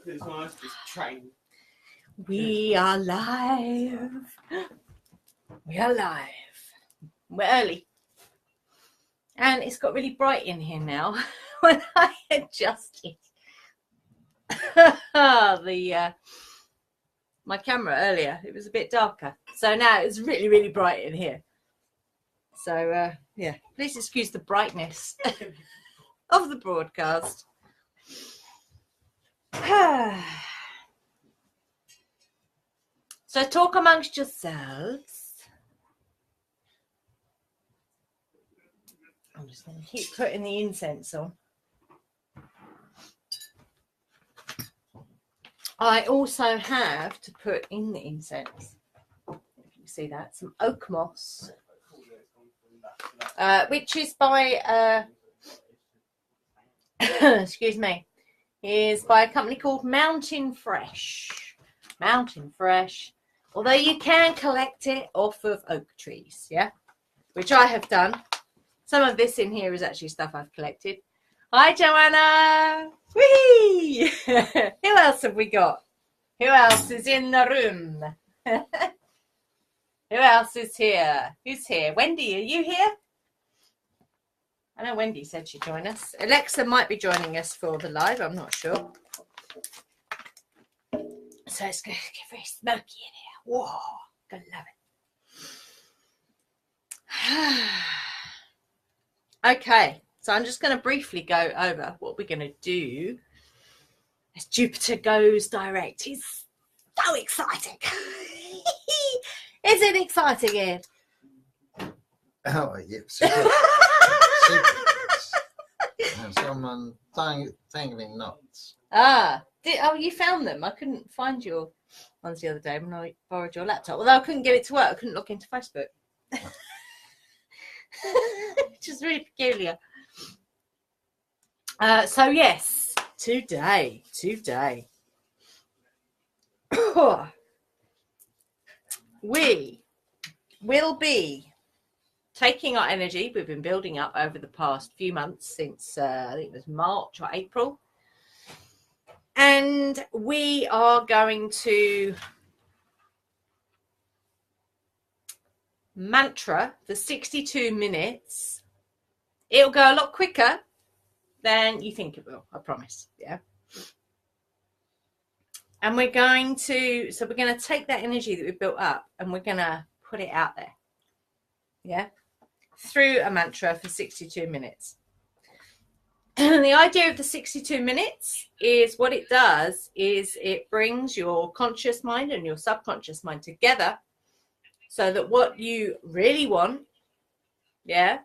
It's nice, this train. We are live. We are live. We're early. And it's got really bright in here now. When I adjusted my camera earlier, it was a bit darker. So now it's really, really bright in here. So, yeah, please excuse the brightness of the broadcast. So talk amongst yourselves. I'm just going to keep putting the incense on. I also have to put in the incense, if you can see that, some oak moss, which is by, excuse me, is by a company called Mountain Fresh. Mountain Fresh. Although you can collect it off of oak trees, yeah, which I have done. Some of this in here is actually stuff I've collected. Hi, Joanna. Whee! Who else have we got? Who else is in the room? Who else is here? Who's here? Wendy, are you here? I know Wendy said she'd join us. Alexa might be joining us for the live. I'm not sure. So it's going to get very smoky in here. Whoa, gonna love it. Okay, so I'm just going to briefly go over what we're going to do as Jupiter goes direct. It's so exciting. Is it exciting, Ed? Oh, yes. Someone tangling knots. You found them? I couldn't find your ones the other day when I borrowed your laptop. Although I couldn't get it to work, I couldn't log into Facebook. Which is really peculiar. So yes, today we will be taking our energy we've been building up over the past few months since I think it was March or April. And we are going to mantra for 62 minutes. It'll go a lot quicker than you think it will, I promise. Yeah. And we're going to take that energy that we've built up and we're going to put it out there. Yeah. Through a mantra for 62 minutes. And the idea of the 62 minutes is what it does is it brings your conscious mind and your subconscious mind together so that what you really want, yeah,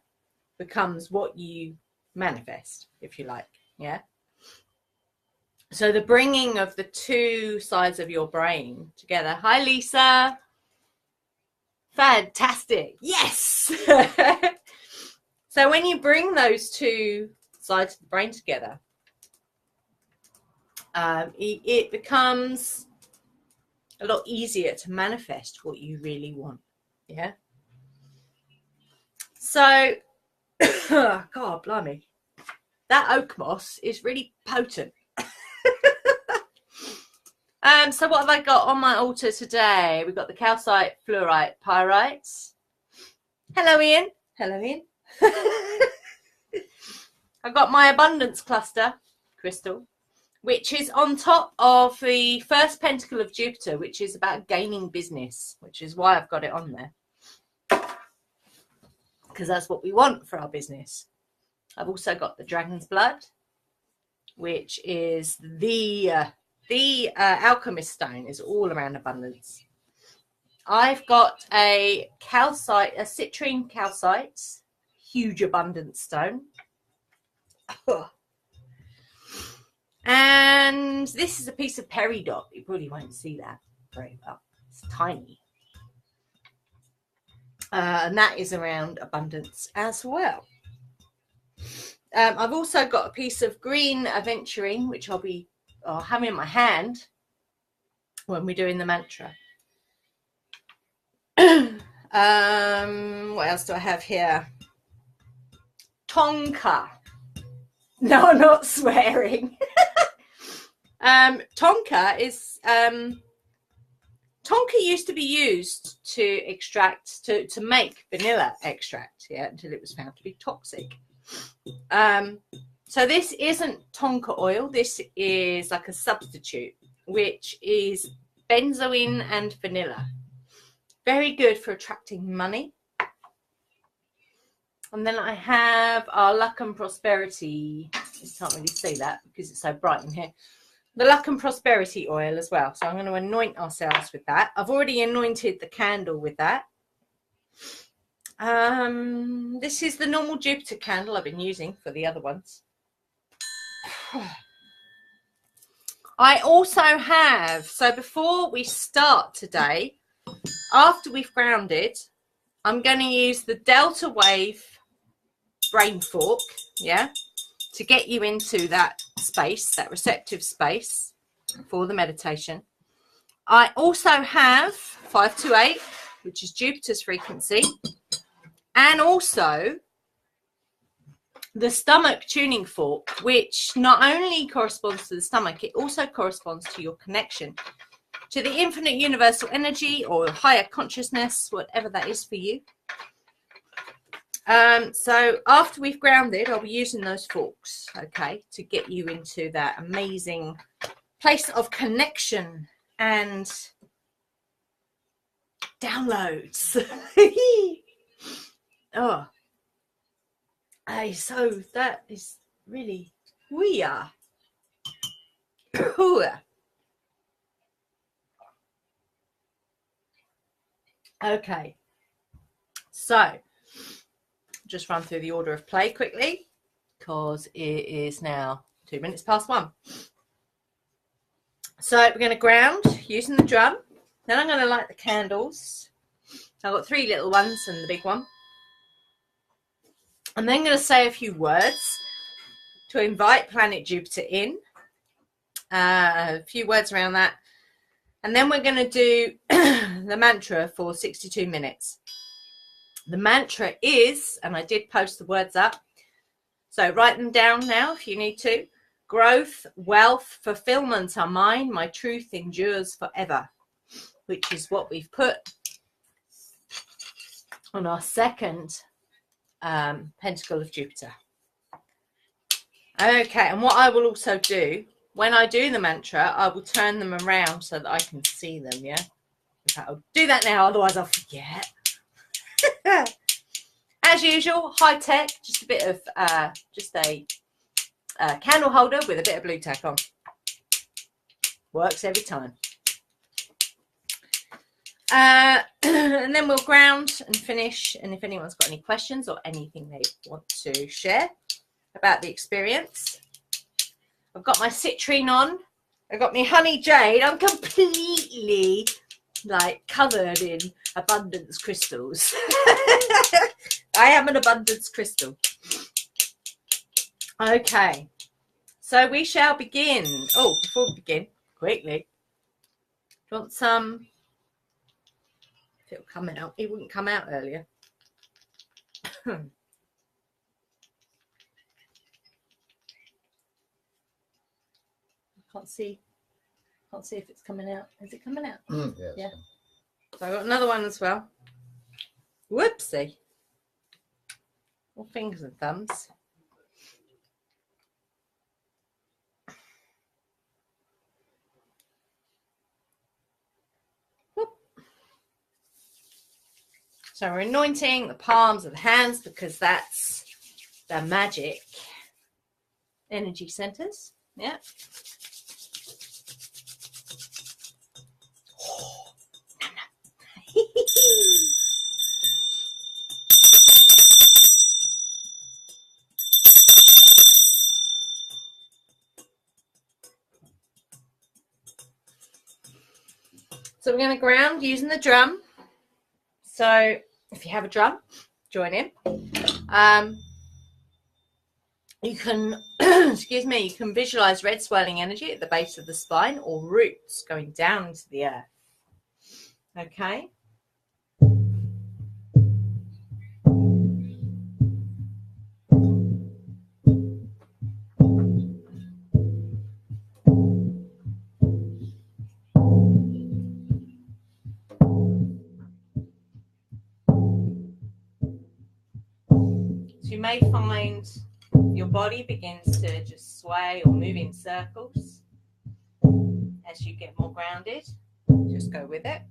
becomes what you manifest, if you like, yeah. So the bringing of the two sides of your brain together. Hi, Lisa. Fantastic. Yes. So when you bring those two sides of the brain together, it becomes a lot easier to manifest what you really want. Yeah. So, God, blimey, that oak moss is really potent. So what have I got on my altar today? We've got the calcite, fluorite, pyrites. Hello, Ian. Hello, Ian. I've got my abundance cluster crystal, which is on top of the first pentacle of Jupiter, which is about gaining business, which is why I've got it on there. Because that's what we want for our business. I've also got the dragon's blood, which is the alchemist stone, is all around abundance. I've got a calcite, a citrine calcite, huge abundance stone. And this is a piece of peridot. You probably won't see that very well. It's tiny. And that is around abundance as well. I've also got a piece of green aventurine, which I'll be having in my hand when we're doing the mantra. What else do I have here? Tonka. No, I'm not swearing. Tonka is Tonka used to be used to extract to make vanilla extract, yeah, until it was found to be toxic. So this isn't Tonka oil. This is like a substitute, which is benzoin and vanilla. Very good for attracting money. And then I have our Luck and Prosperity. You can't really see that because it's so bright in here. The Luck and Prosperity oil as well. So I'm going to anoint ourselves with that. I've already anointed the candle with that. This is the normal Jupiter candle I've been using for the other ones. I also have, so before we start today, after we've grounded, I'm going to use the Delta Wave brain fork, yeah, to get you into that space, that receptive space for the meditation. I also have 528, which is Jupiter's frequency, and also the stomach tuning fork, which not only corresponds to the stomach, it also corresponds to your connection to the infinite universal energy or higher consciousness, whatever that is for you. So after we've grounded, I'll be using those forks, okay, to get you into that amazing place of connection and downloads. Oh, hey, so that is really weird. Okay, so just run through the order of play quickly because it is now 2 minutes past 1. So we're going to ground using the drum. Then I'm going to light the candles. So I've got 3 little ones and the big one. I'm then going to say a few words to invite planet Jupiter in. A few words around that. And then we're going to do the mantra for 62 minutes. The mantra is, and I did post the words up, so write them down now if you need to. Growth, wealth, fulfillment are mine. My truth endures forever, which is what we've put on our second pentacle of Jupiter. Okay, and what I will also do, when I do the mantra, I will turn them around so that I can see them, yeah? I'll do that now, otherwise I'll forget. As usual, high tech, just a bit of, just a candle holder with a bit of blue tack on. Works every time. And then we'll ground and finish. And if anyone's got any questions or anything they want to share about the experience. I've got my citrine on. I've got my honey jade. I'm completely like covered in abundance crystals. I am an abundance crystal. Okay, so we shall begin. Oh, before we begin, quickly, do you want some? If it'll come out, it wouldn't come out earlier. I can't see if it's coming out. Is it coming out? Yes. Yeah. So I got another one as well. Whoopsie. All fingers and thumbs. Whoop. So we're anointing the palms of the hands because that's the Magick energy centers. Yeah. So we're going to ground using the drum. So if you have a drum, join in. You can, excuse me, you can visualize red swirling energy at the base of the spine or roots going down into the earth. Okay. you may find your body begins to just sway or move in circles as you get more grounded. Just go with it.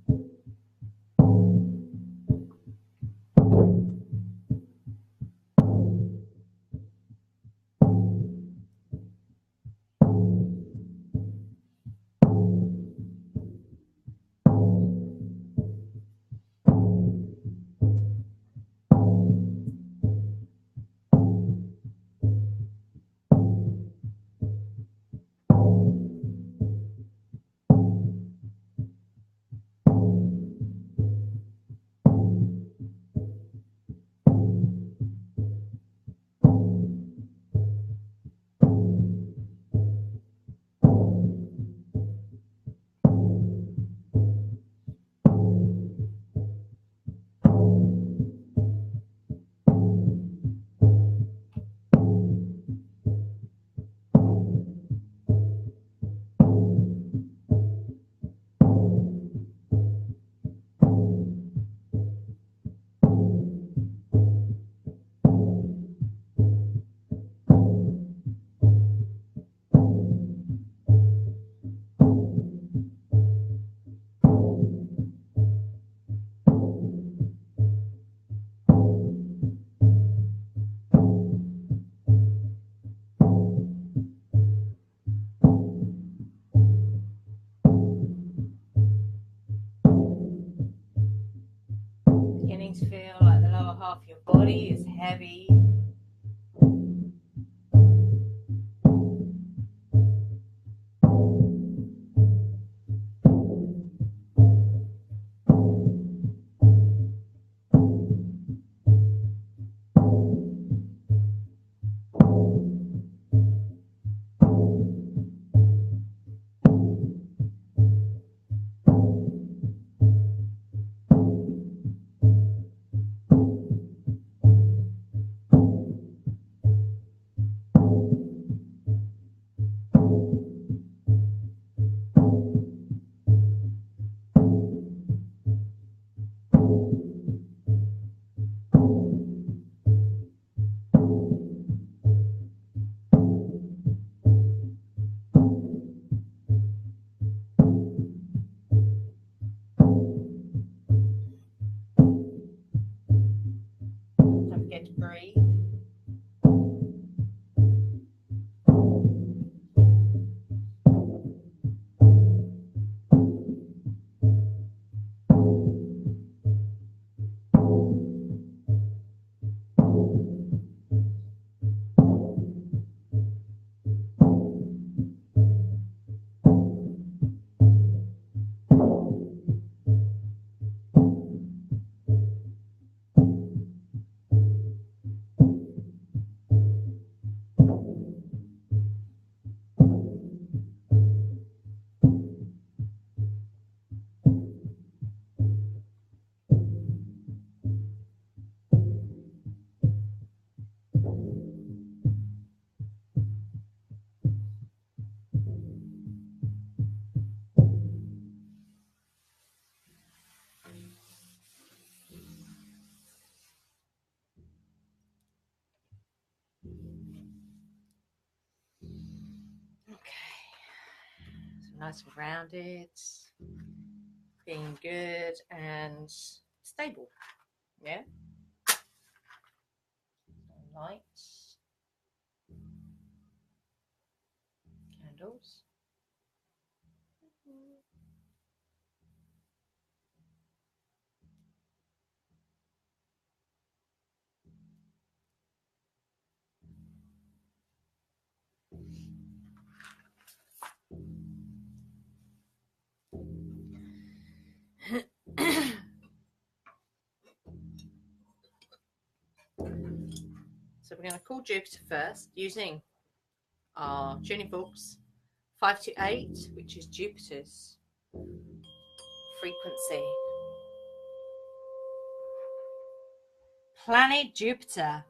Beginning to feel like the lower half of your body is heavy. Don't forget to breathe. Nice and rounded, being good and stable. Yeah. Light. Candles. So we're going to call Jupiter first using our tuning forks 5 to 8, which is Jupiter's frequency. Planet Jupiter.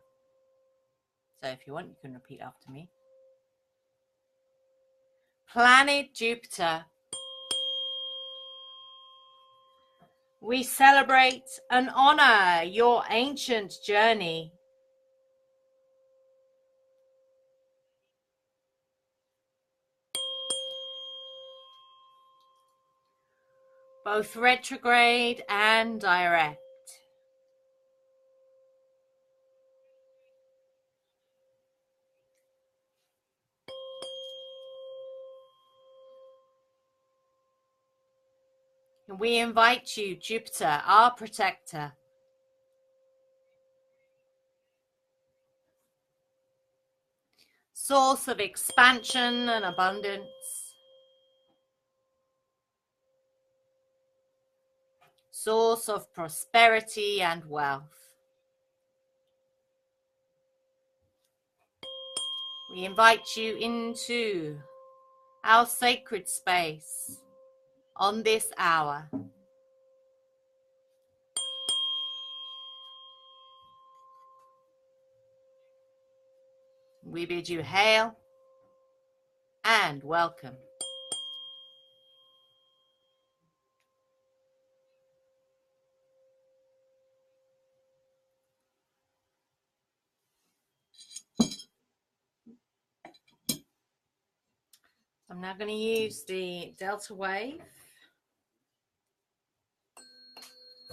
So if you want, you can repeat after me. Planet Jupiter. We celebrate and honor your ancient journey both retrograde and direct. And we invite you, Jupiter, our protector, source of expansion and abundance, source of prosperity and wealth. We invite you into our sacred space on this hour. We bid you hail and welcome. I'm now going to use the delta wave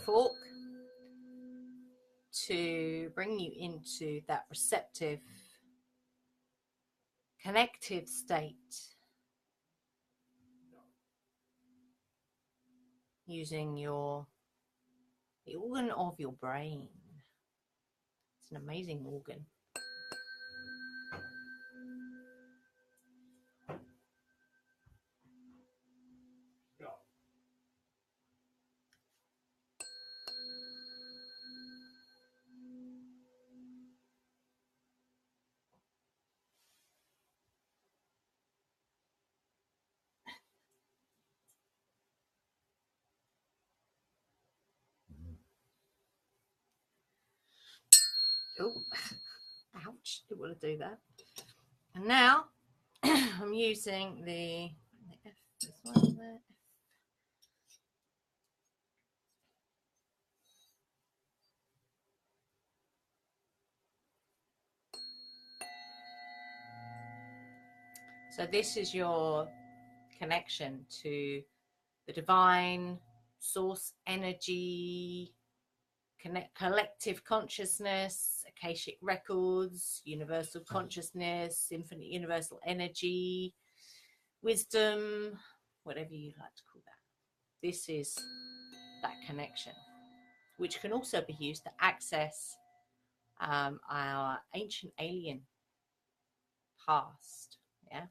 fork to bring you into that receptive, connective state, using the organ of your brain. It's an amazing organ. Oh, ouch, didn't want to do that. And now I'm using the F, this one there. So this is your connection to the divine source energy, collective consciousness, Akashic records, universal consciousness, infinite universal energy, wisdom, whatever you like to call that. This is that connection, which can also be used to access our ancient alien past. Yeah.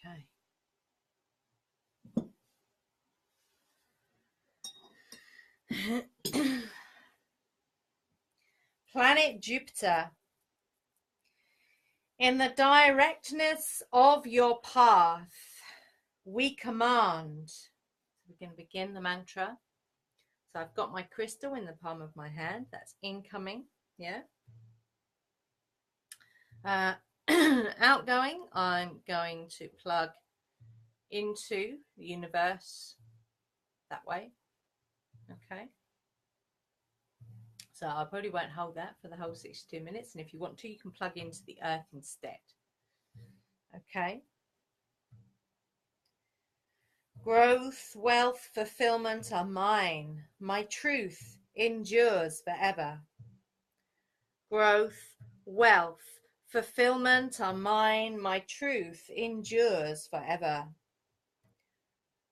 Okay. Planet Jupiter, in the directness of your path, we command. We're going to begin the mantra. So I've got my crystal in the palm of my hand. That's incoming. Yeah. Outgoing, I'm going to plug into the universe that way. Okay. So I probably won't hold that for the whole 62 minutes. And if you want to, you can plug into the earth instead. Okay. Growth, wealth, fulfillment are mine. My truth endures forever. Growth, wealth, fulfillment are mine. My truth endures forever.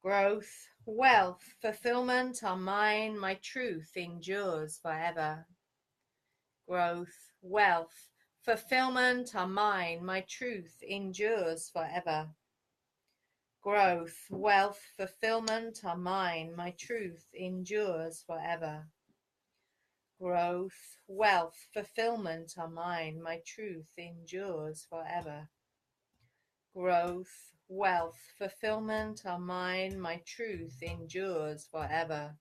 Growth, wealth, fulfillment are mine. My truth endures forever. Growth, wealth, fulfillment are mine. My truth endures forever. Growth, wealth, fulfillment are mine. My truth endures forever. Growth, wealth, fulfillment are mine. My truth endures forever. Growth, wealth, fulfillment are mine. My truth endures forever.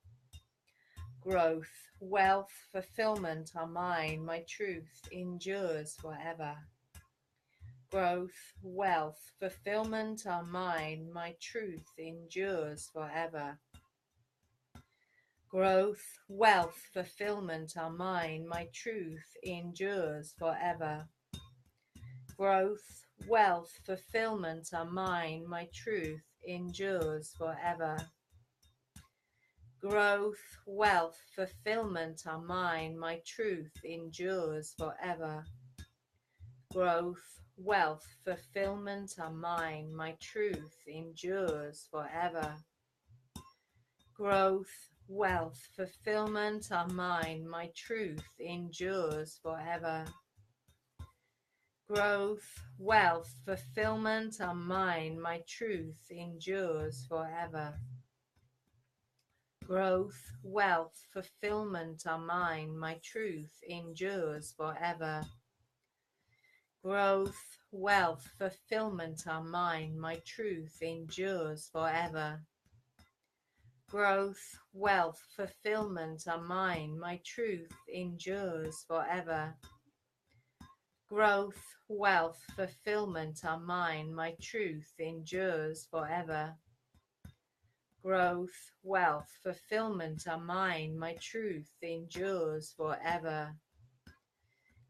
Growth, wealth, fulfillment are mine. My truth endures forever. Growth, wealth, fulfillment are mine. My truth endures forever. Growth, wealth, fulfillment are mine. My truth endures forever. Growth, wealth, fulfillment are mine. My truth endures forever. Growth, wealth, fulfillment are mine. My truth endures forever. Growth, wealth, fulfillment are mine. My truth endures forever. Growth, wealth, fulfillment are mine. My truth endures forever. Growth, wealth, fulfillment are mine. My truth endures forever. Growth, wealth, fulfillment are mine. My truth endures forever. Growth, wealth, fulfillment are mine. My truth endures forever. Growth, wealth, fulfillment are mine. My truth endures forever. Growth, wealth, fulfillment are mine. My truth endures forever. Growth, wealth, fulfillment are mine. My truth endures forever.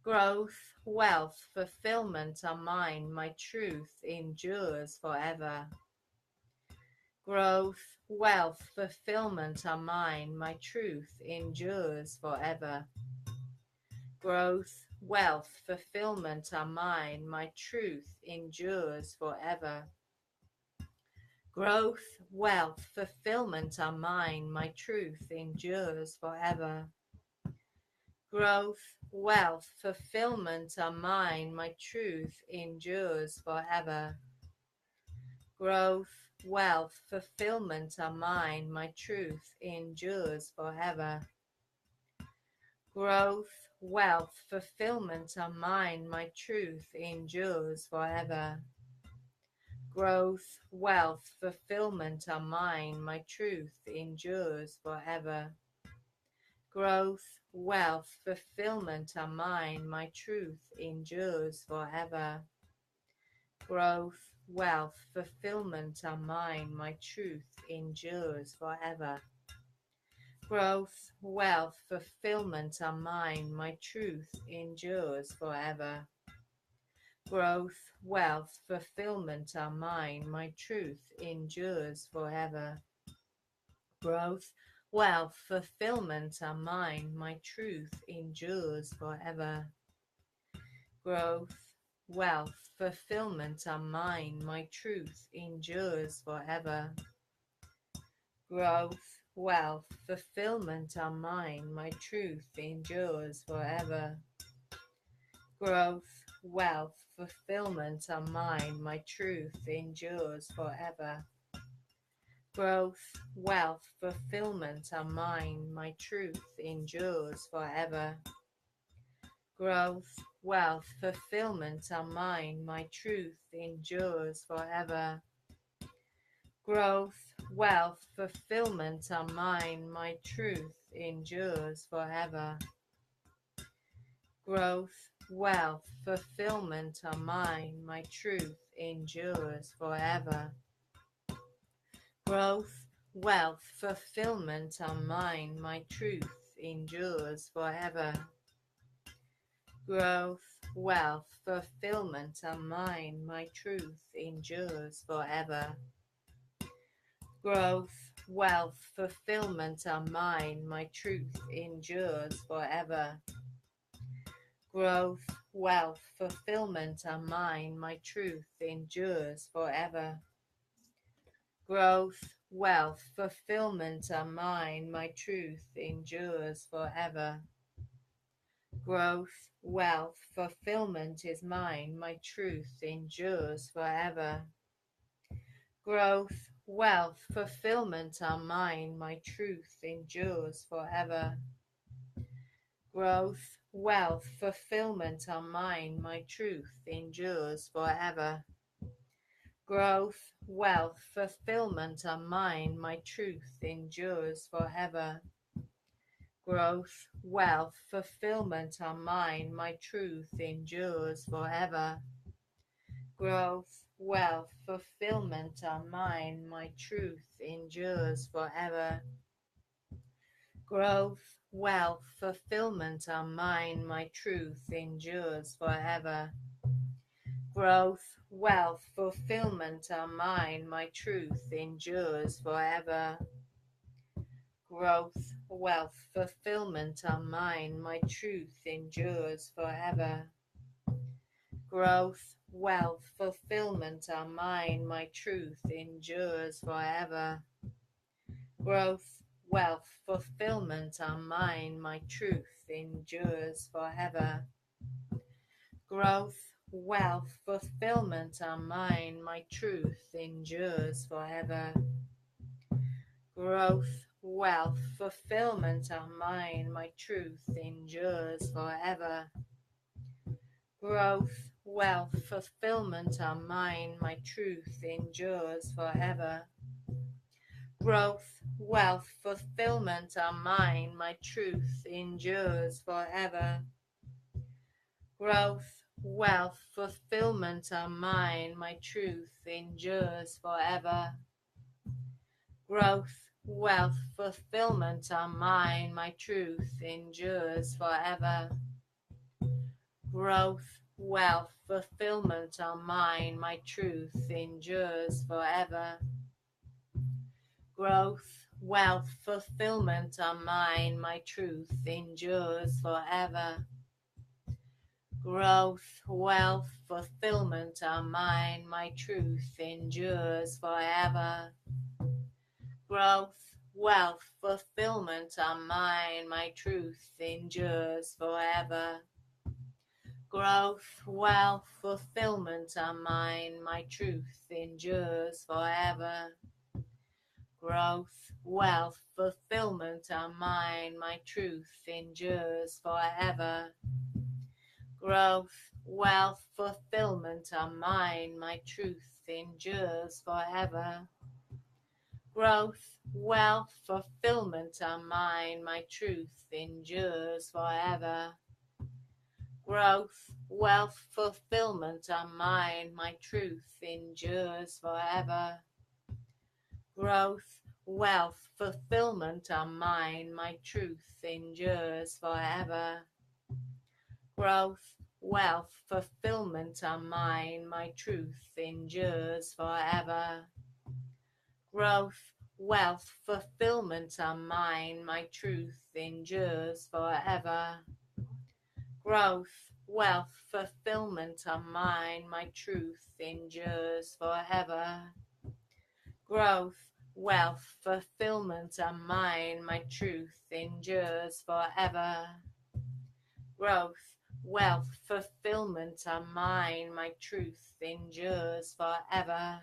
Growth, wealth, fulfillment are mine. My truth endures forever. Growth, wealth, fulfillment are mine. My truth endures forever. Growth, wealth, fulfillment are mine. My truth endures forever. Growth, wealth, fulfillment are mine. My truth endures forever. Growth, wealth, fulfillment are mine. My truth endures forever. Growth, wealth, fulfillment are mine. My truth endures forever. Growth, wealth, fulfillment are mine. My truth endures forever. Growth, wealth, fulfillment are mine. My truth endures forever. Growth, wealth, fulfillment are mine. My truth endures forever. Growth, wealth, fulfillment are mine. My truth endures forever. Growth, wealth, fulfillment are mine. My truth endures forever. Growth, wealth, fulfillment are mine. My truth endures forever. Growth, wealth, fulfillment are mine. My truth endures forever. Growth, wealth, fulfillment are mine. My truth endures forever. Growth, wealth, fulfillment are mine. My truth endures forever. Growth, wealth, fulfillment are mine. My truth endures forever. Growth, wealth, fulfillment are mine. My truth endures forever. Growth, wealth, fulfillment are mine. My truth endures forever. Growth, wealth, fulfillment are mine. My truth endures forever. Growth, wealth, fulfillment are mine. My truth endures forever. Growth, wealth, fulfillment are mine. My truth endures forever. Growth, wealth, fulfillment are mine. My truth endures forever. Growth, wealth, fulfillment are mine. My truth endures forever. Growth, wealth, fulfillment are mine. My truth endures forever. Growth, wealth, fulfillment are mine. My truth endures forever. Growth, wealth, fulfillment is mine. My truth endures forever. Growth, wealth, fulfillment are mine. My truth endures forever. Growth, wealth, fulfillment are mine. My truth endures forever. Growth, wealth, fulfillment are mine. My truth endures forever. Growth, wealth, fulfillment are mine. My truth endures forever. Growth, wealth, fulfillment are mine. My truth endures forever. Growth, wealth, fulfillment are mine. My truth endures forever. Growth, wealth, fulfillment are mine. My truth endures forever. Growth, wealth, fulfillment are mine. My truth endures forever. Growth, wealth, fulfillment are mine. My truth endures forever. Growth, wealth, fulfillment are mine. My truth endures forever. Growth, wealth, fulfillment are mine. My truth endures forever. Growth, wealth, fulfillment are mine. My truth endures forever. Growth, wealth, fulfillment are mine. My truth endures forever. Growth, wealth, fulfillment are mine. My truth endures forever. Growth, wealth, fulfillment are mine. My truth endures forever. Growth, wealth, fulfillment are mine. My truth endures forever. Growth, wealth, fulfillment are mine. My truth endures forever. Growth, wealth, fulfillment are mine. My truth endures forever. Growth, wealth, fulfillment are mine. My truth endures forever. Growth, wealth, fulfillment are mine. My truth endures forever. Growth, wealth, fulfillment are mine. My truth endures forever. Growth, wealth, fulfillment are mine. My truth endures forever. Growth, wealth, fulfillment are mine. My truth endures forever. Growth, wealth, fulfillment are mine. My truth endures forever. Growth, wealth, fulfillment are mine. My truth endures forever. Growth, wealth, fulfillment are mine. My truth endures forever. Growth, wealth, fulfillment are mine. My truth endures forever. Growth, wealth, fulfillment are mine. My truth endures forever. Growth, wealth, fulfillment are mine. My truth endures forever. Growth, wealth, fulfillment are mine. My truth endures forever. Growth, wealth, fulfillment are mine. My truth endures forever. Growth, wealth, fulfillment are mine. My truth endures forever. Growth, wealth, fulfillment are mine. My truth endures forever. Growth, wealth, fulfillment are mine. My truth endures forever. Growth, wealth, fulfillment are mine. My truth endures forever.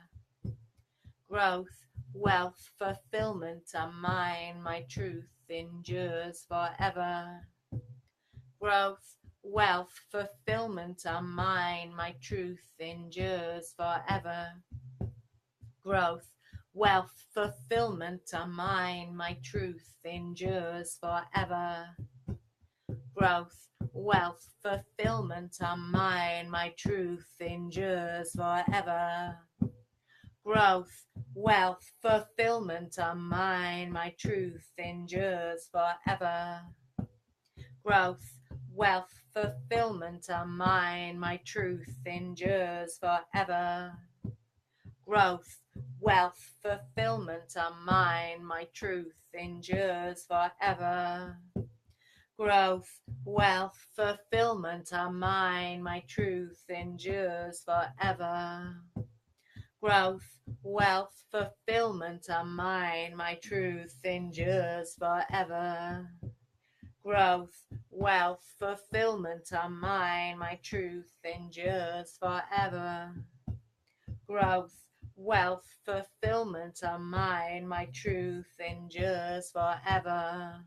Growth, wealth, fulfillment are mine. My truth endures forever. Growth, wealth, fulfillment are mine. My truth endures forever. Growth, wealth, fulfillment are mine. My truth endures forever. Growth, wealth, fulfillment are mine. My truth endures forever. Growth, wealth, fulfillment are mine. My truth endures forever. Growth, wealth, fulfillment are mine. My truth endures forever. Growth, wealth, fulfillment are mine. My truth endures forever. Growth, wealth, fulfillment are mine. My truth endures forever. Growth, wealth, fulfillment are mine. My truth endures forever. Growth, wealth, fulfillment are mine. My truth endures forever. Growth, wealth, fulfillment are mine. My truth endures forever.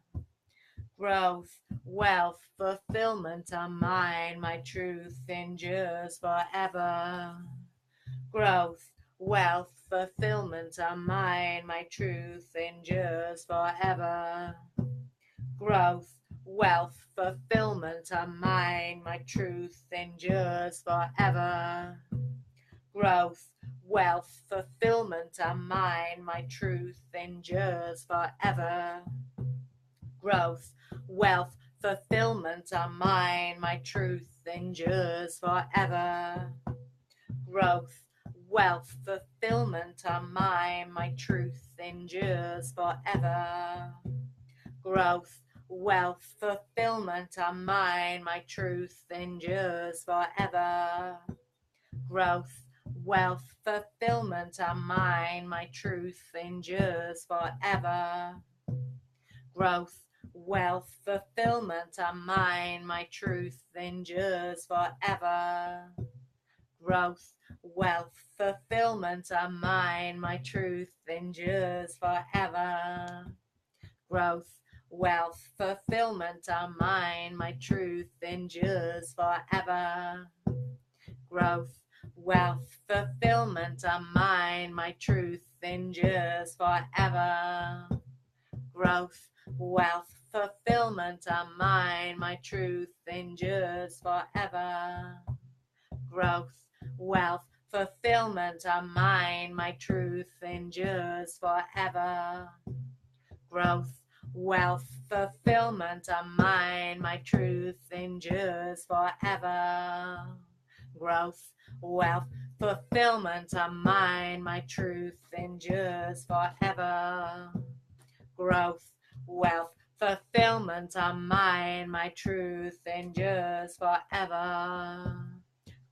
Growth, wealth, fulfillment are mine. My truth endures forever. Growth, wealth, fulfillment are mine. My truth endures forever. growth, wealth, fulfillment are mine. My truth endures forever. Growth, wealth, fulfillment are mine. My truth endures forever. Growth, wealth, fulfillment are mine. My truth endures forever. Growth, wealth, fulfillment are mine. My truth endures forever. Growth, wealth, fulfillment are mine. My truth endures forever. Growth, wealth, fulfillment are mine. My truth endures forever. Growth, wealth, fulfillment are mine. My truth endures forever. Growth, wealth, fulfillment are mine. My truth endures forever. Growth, wealth, fulfillment are mine. My truth endures forever. Growth, wealth, fulfillment are mine. My truth endures forever. Growth, wealth, fulfillment are mine. My truth endures forever. Growth, wealth, fulfillment are mine. My truth endures forever. Growth, wealth, fulfillment are mine. My truth endures forever. Growth, wealth, fulfillment are mine. My truth endures forever. Growth, wealth, fulfillment are mine. My truth endures forever.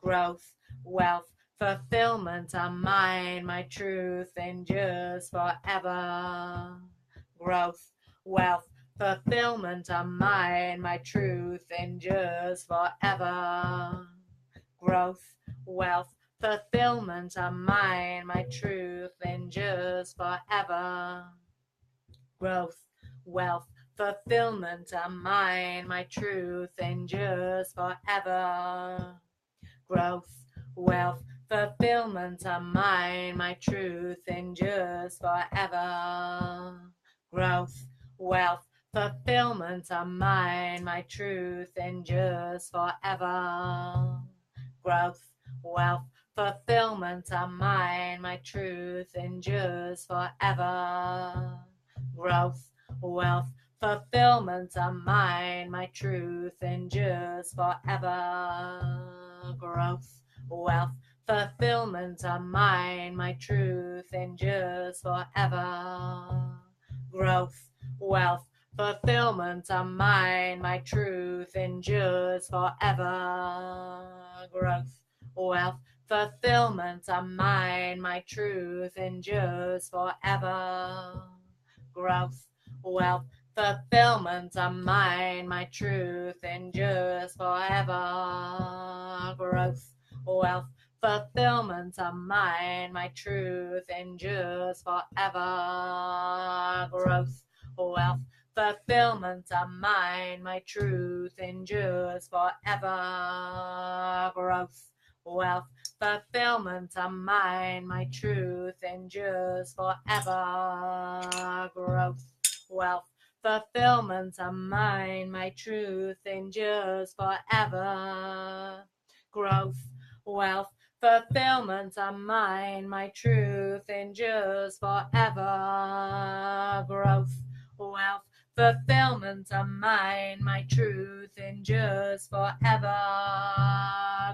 Growth, wealth, fulfillment are mine. My truth endures forever. Growth, wealth, fulfillment are mine. My truth endures forever. Growth, wealth, fulfillment are mine. My truth endures forever. Growth, wealth, fulfillment are mine. My truth endures forever. Growth, wealth, fulfillment are mine. My truth endures forever. Growth, wealth, fulfillment are mine. My truth endures forever. Growth, wealth, fulfillment are mine. My truth endures forever. Growth, wealth, fulfillment are mine. My truth endures forever. Growth, wealth, fulfillment are mine. My truth endures forever. Growth, wealth, fulfillment are mine. My truth endures forever. Growth, wealth, fulfillment are mine. My truth endures forever. Growth, wealth, fulfillment are mine. My truth endures forever. Growth, wealth, fulfillment are mine. My truth endures forever. Growth, wealth, fulfillment are mine. My truth endures forever. Growth, wealth, fulfillment are mine. My truth endures forever. Growth, wealth, fulfillment are mine. My truth endures forever. Growth, wealth, fulfillment are mine. My truth endures forever. Growth, wealth, fulfillment are mine. My truth endures forever.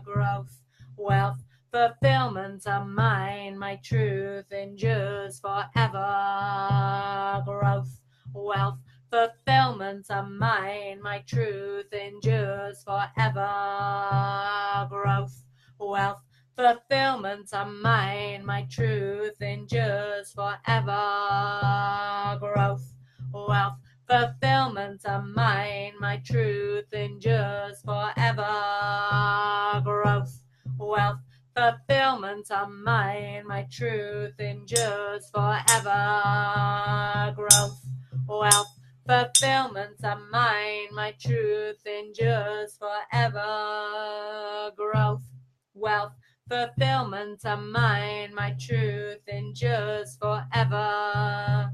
Growth, wealth, fulfillment are mine. My truth endures forever. Growth, wealth, fulfillment are mine. My truth endures forever. Growth, wealth, fulfillment are mine. My truth endures forever. Growth, wealth, fulfillment are mine. My truth endures forever. Growth, wealth, fulfillment are mine. My truth endures forever. Growth, wealth, fulfillment are mine. My truth endures forever. Growth, wealth, fulfillment are mine. My truth endures forever.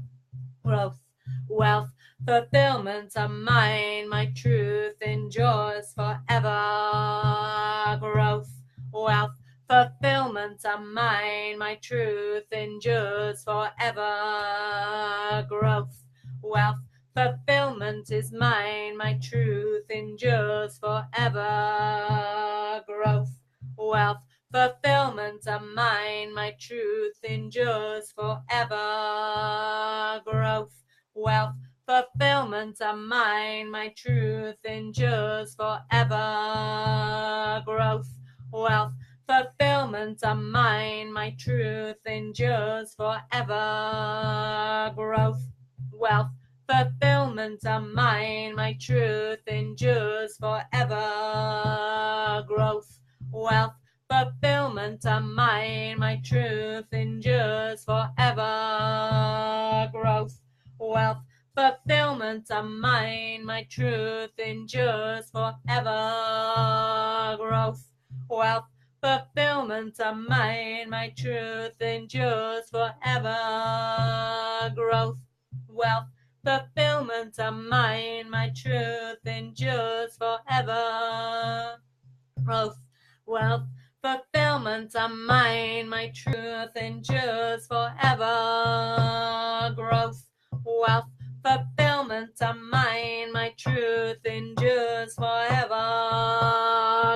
Growth, wealth, fulfillment are mine, my truth endures forever. Growth, wealth, fulfillment are mine, my truth endures forever. Growth, wealth, fulfillment is mine, my truth endures forever. Growth, wealth, fulfillment are mine, my truth endures forever. Growth, wealth, fulfillment are mine, my truth endures forever. Growth, wealth, fulfillment are mine, my truth endures forever. Growth, wealth, fulfillment are mine, my truth endures forever. Growth, wealth, fulfillment are mine, my truth endures forever. Growth, wealth, fulfillment are mine, my truth endures forever. Growth, wealth, fulfillment are mine, my truth endures forever. Growth, wealth, fulfillment are mine, my truth endures forever. Growth, wealth, fulfillment are mine, my truth endures forever. Growth, wealth, fulfillment are mine, my truth endures forever.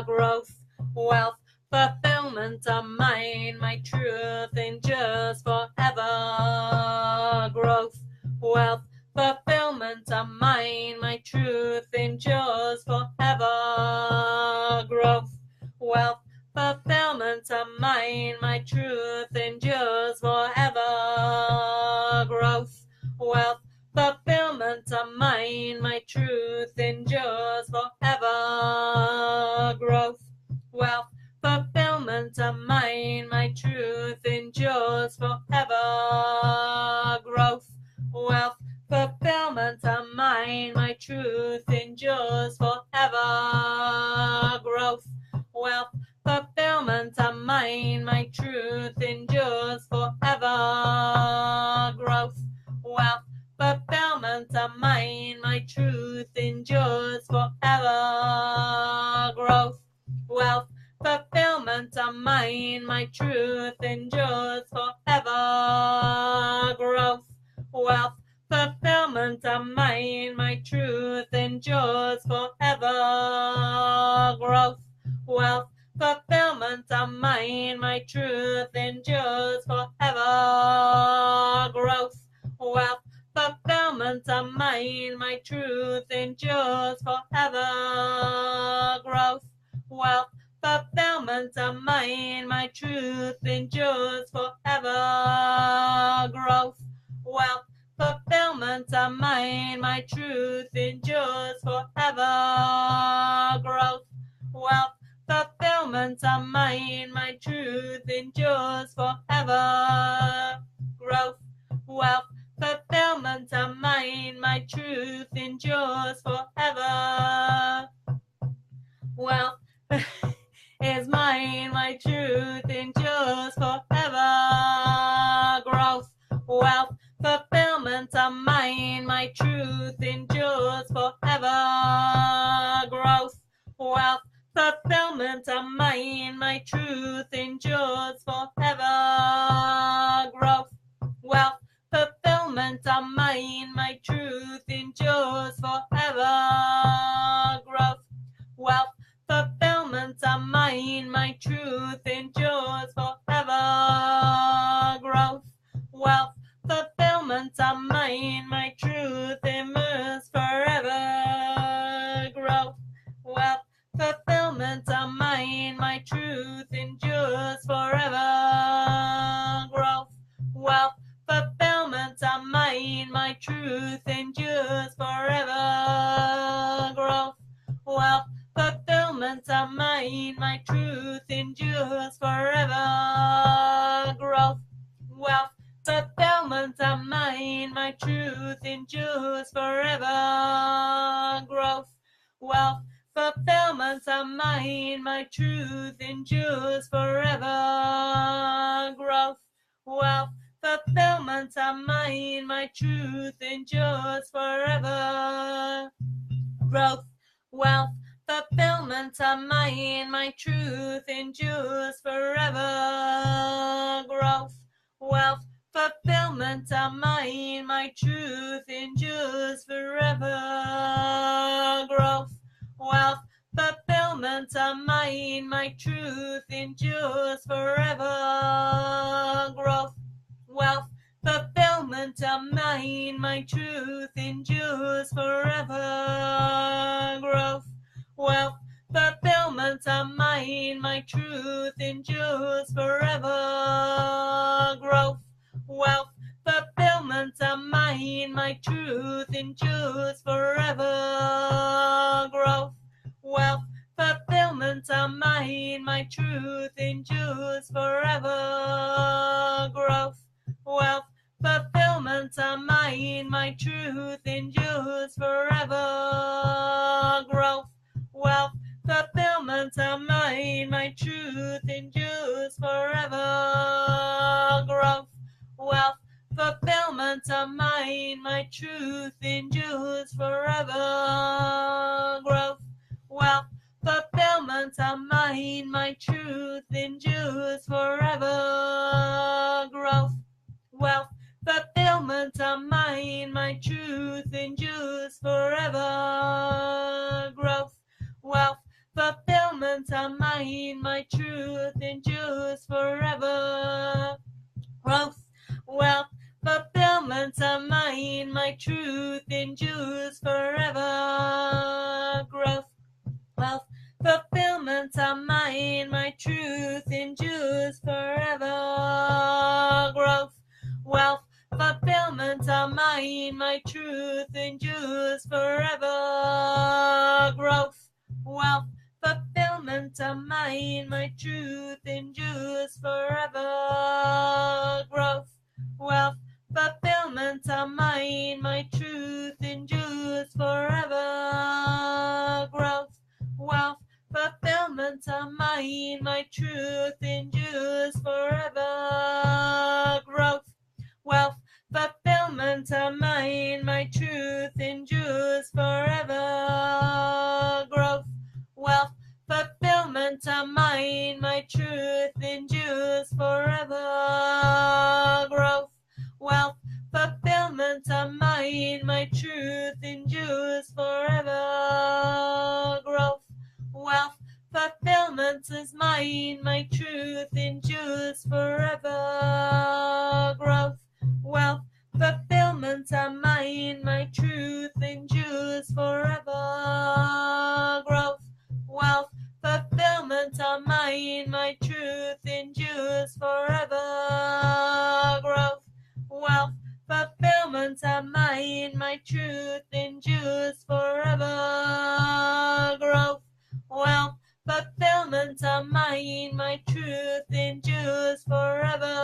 Growth, wealth, fulfillment are mine, my truth endures forever. Growth, wealth, fulfillment are mine, my truth endures forever. Growth, wealth, fulfillment are mine, my truth endures forever. Growth, wealth, fulfillment are mine, my truth endures forever. Growth, wealth, fulfillment are mine, my truth endures forever. Growth, wealth, fulfillment are mine, my truth endures forever. Growth, wealth, fulfillment are mine, my truth endures forever. Growth, wealth, fulfillment are mine, my truth endures forever. Growth, wealth, fulfillment are mine, my truth endures forever. Growth, wealth, fulfillment are mine, my truth endures forever. Growth, wealth, fulfillment are mine, my truth endures forever. Growth, wealth, fulfillment are mine, my truth endures forever. Growth, wealth, fulfillment are mine, my truth endures forever. Growth, wealth, fulfillment are mine, my truth endures forever. Growth, wealth, fulfillment are mine, my truth endures forever. Growth, wealth, fulfillment are mine, my truth endures forever. Wealth is mine, my truth endures forever. Growth, wealth, fulfillment are mine, my truth endures forever. Growth, wealth, fulfillment are mine, my truth endures forever. Growth, wealth, fulfillment are mine, my truth endures forever. Growth, wealth, fulfillment are mine, my truth endures forever. Growth, wealth, fulfillment are mine, my truth endures forever. Growth, wealth, fulfillment are mine, my truth endures forever. Growth, wealth, fulfillment are mine, my truth endures forever. Growth, wealth, fulfillment are mine, my truth endures forever. Growth, wealth, fulfillment are mine, my truth endures forever. Growth, wealth, fulfillment are mine, my truth endures forever. Growth, wealth, fulfillment fulfillment of mine, my truth endures forever. Growth, wealth, fulfillment of mine, my truth endures forever. Growth, wealth, fulfillment of mine, my truth endures forever. Growth, wealth, fulfillment of mine, my truth endures forever. Growth, wealth, fulfillment of mine, my truth endures forever. Growth, wealth, fulfillment of mine, my truth endures forever. Growth, wealth, fulfillment of mine, my truth endures forever. Growth, wealth, fulfillment of mine, my truth endures forever. Growth, wealth, fulfillment of mine, my truth endures forever. Growth, wealth, fulfillment of mine, my truth endures forever. Growth, wealth, fulfillment of mine, my truth endures forever. Growth, wealth, fulfillment of mine, my truth endures forever. Growth, wealth, fulfillment of mine, my truth endures forever. Growth, wealth, fulfillment of mine, my truth endures forever. Growth, wealth, fulfillment of mine, my truth endures forever. Growth, wealth, fulfillment of mine, my truth endures forever. Growth, wealth, fulfillment of mine, my truth endures forever. Growth, wealth, fulfillment of mine, my truth endures forever. Growth, wealth, fulfillment of mine, my truth endures forever. Growth, wealth, fulfillment of mine, my truth endures forever. Growth, wealth, fulfillment of mine, my truth endures forever. Growth, wealth, fulfillment of mine, my truth endures forever. Growth, wealth, fulfillment of mine, my truth endures forever. Growth, wealth, fulfillment is mine, my truth endures forever. Growth, wealth, fulfillment of mine, my truth endures forever. Growth, wealth, fulfillment of mine, my truth endures forever. Growth, wealth, fulfillment of mine, my truth endures forever. Growth, wealth, fulfillment of mine, my truth endures forever.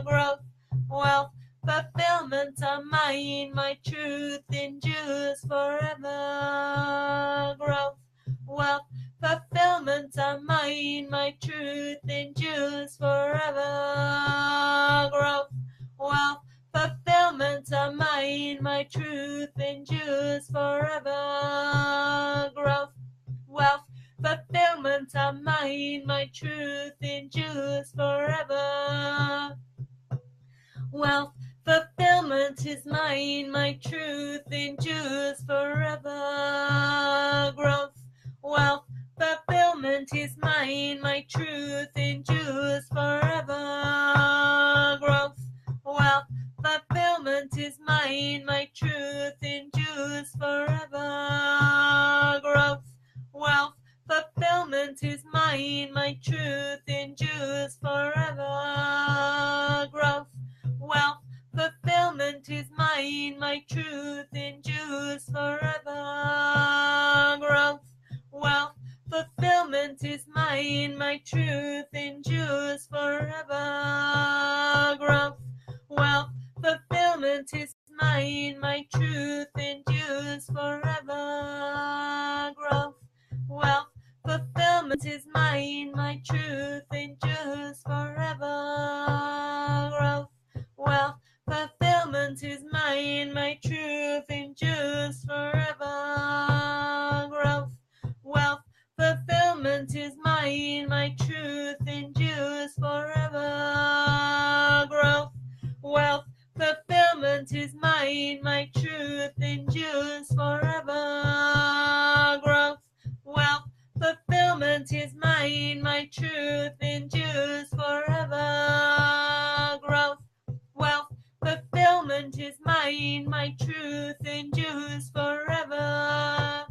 Growth, wealth, fulfillment of mine, my truth endures forever. Growth, wealth, fulfillment of mine, my truth endures forever. Growth, wealth, fulfillment of mine, my truth endures forever. Growth, wealth, fulfillment of mine, my truth endures forever. Wealth, fulfillment is mine, my truth endures forever. Growth, wealth, fulfillment is mine, my truth endures forever. Growth, wealth, fulfillment is mine, my truth endures forever. Growth, wealth, fulfillment is mine, my truth endures forever. Growth, wealth, fulfillment is mine, my truth endures forever. Growth, wealth, fulfillment is mine, my truth endures forever. Growth, wealth, fulfillment is mine, my truth endures forever. Growth, wealth, fulfillment is mine, my truth endures forever. Growth, endures forever. Growth, wealth, fulfillment is mine. My truth endures forever. Growth, wealth, fulfillment is mine. My truth endures forever. Growth, wealth, fulfillment is mine. My truth endures forever.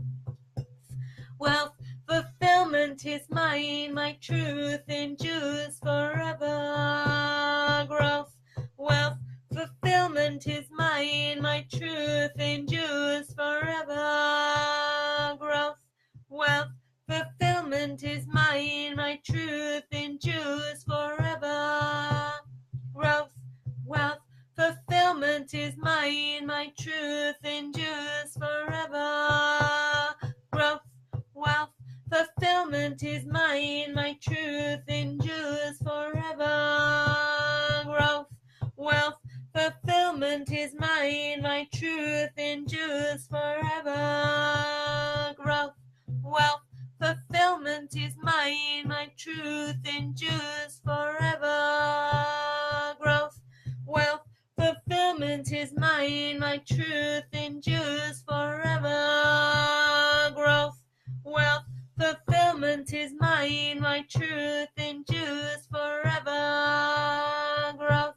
Wealth, fulfillment is mine. My truth endures forever. Growth, wealth, fulfillment is mine. My truth endures forever. Growth, wealth, fulfillment is mine. My truth endures forever. Growth, wealth, fulfillment is mine. My truth endures forever. Growth, wealth, fulfillment is mine. My truth endures forever. Growth, wealth, fulfillment is mine. My truth endures forever. Growth, wealth, fulfillment is mine. My truth endures forever. Growth, wealth, fulfillment is mine. My truth endures forever. Growth, wealth, fulfillment is mine. My truth endures forever. Growth,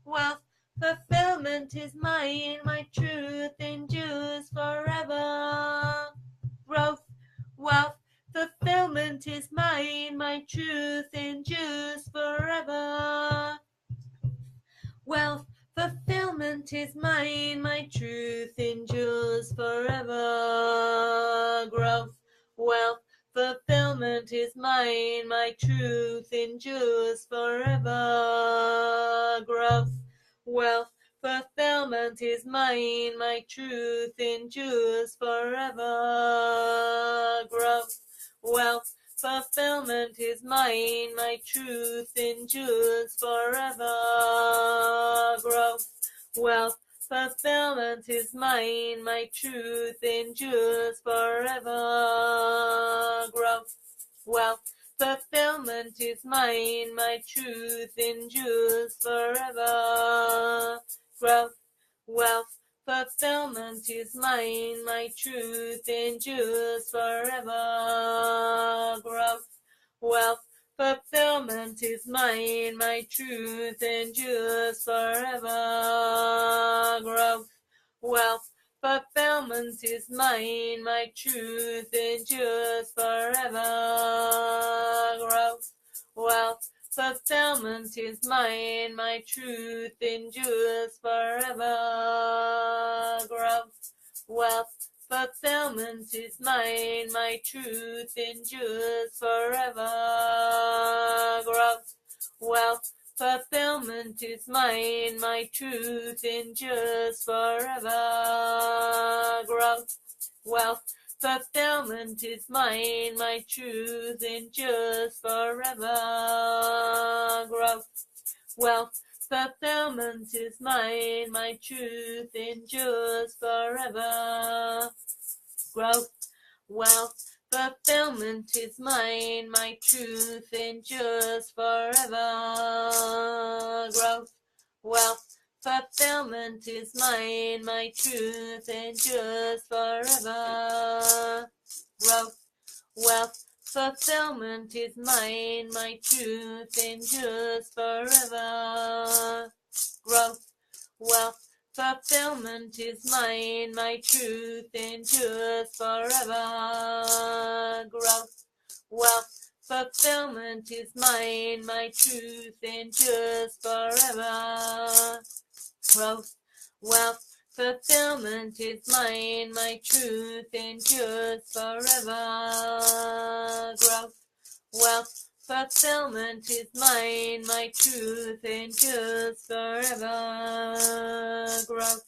wealth, fulfillment is mine. My truth endures forever. Growth, wealth, fulfillment is mine. My truth endures forever. Wealth, fulfillment is mine. My truth endures forever. Growth, wealth, fulfillment is mine. My truth endures forever. Growth, wealth, fulfillment is mine. My truth endures forever. Growth, wealth, fulfillment is mine. My truth endures forever. Growth, wealth, fulfillment is mine. My truth endures forever. Growth, wealth, fulfillment is mine. My truth endures forever. Growth, wealth, fulfillment is mine. My truth endures forever. Growth, wealth, fulfillment is mine. My truth endures forever. Growth, wealth, fulfillment is mine. My truth endures forever. Growth, wealth, fulfillment is mine. My truth endures forever. Growth, wealth, fulfillment is mine. My truth endures forever. Growth, wealth, fulfillment is mine. My truth endures forever. Growth, wealth, fulfillment is mine. My truth endures forever. Growth, wealth, fulfillment is mine. My truth endures forever. Growth, wealth, fulfillment is mine. My truth endures forever. Growth, wealth, fulfillment is mine. My truth endures forever. Growth, wealth, fulfillment is mine. My truth endures forever. Growth, wealth, fulfillment is mine. My truth endures forever. Growth, wealth, fulfillment is mine. My truth endures forever. Growth, wealth, fulfillment is mine. My truth endures forever. Growth, wealth, fulfillment is mine. My truth endures forever. Growth,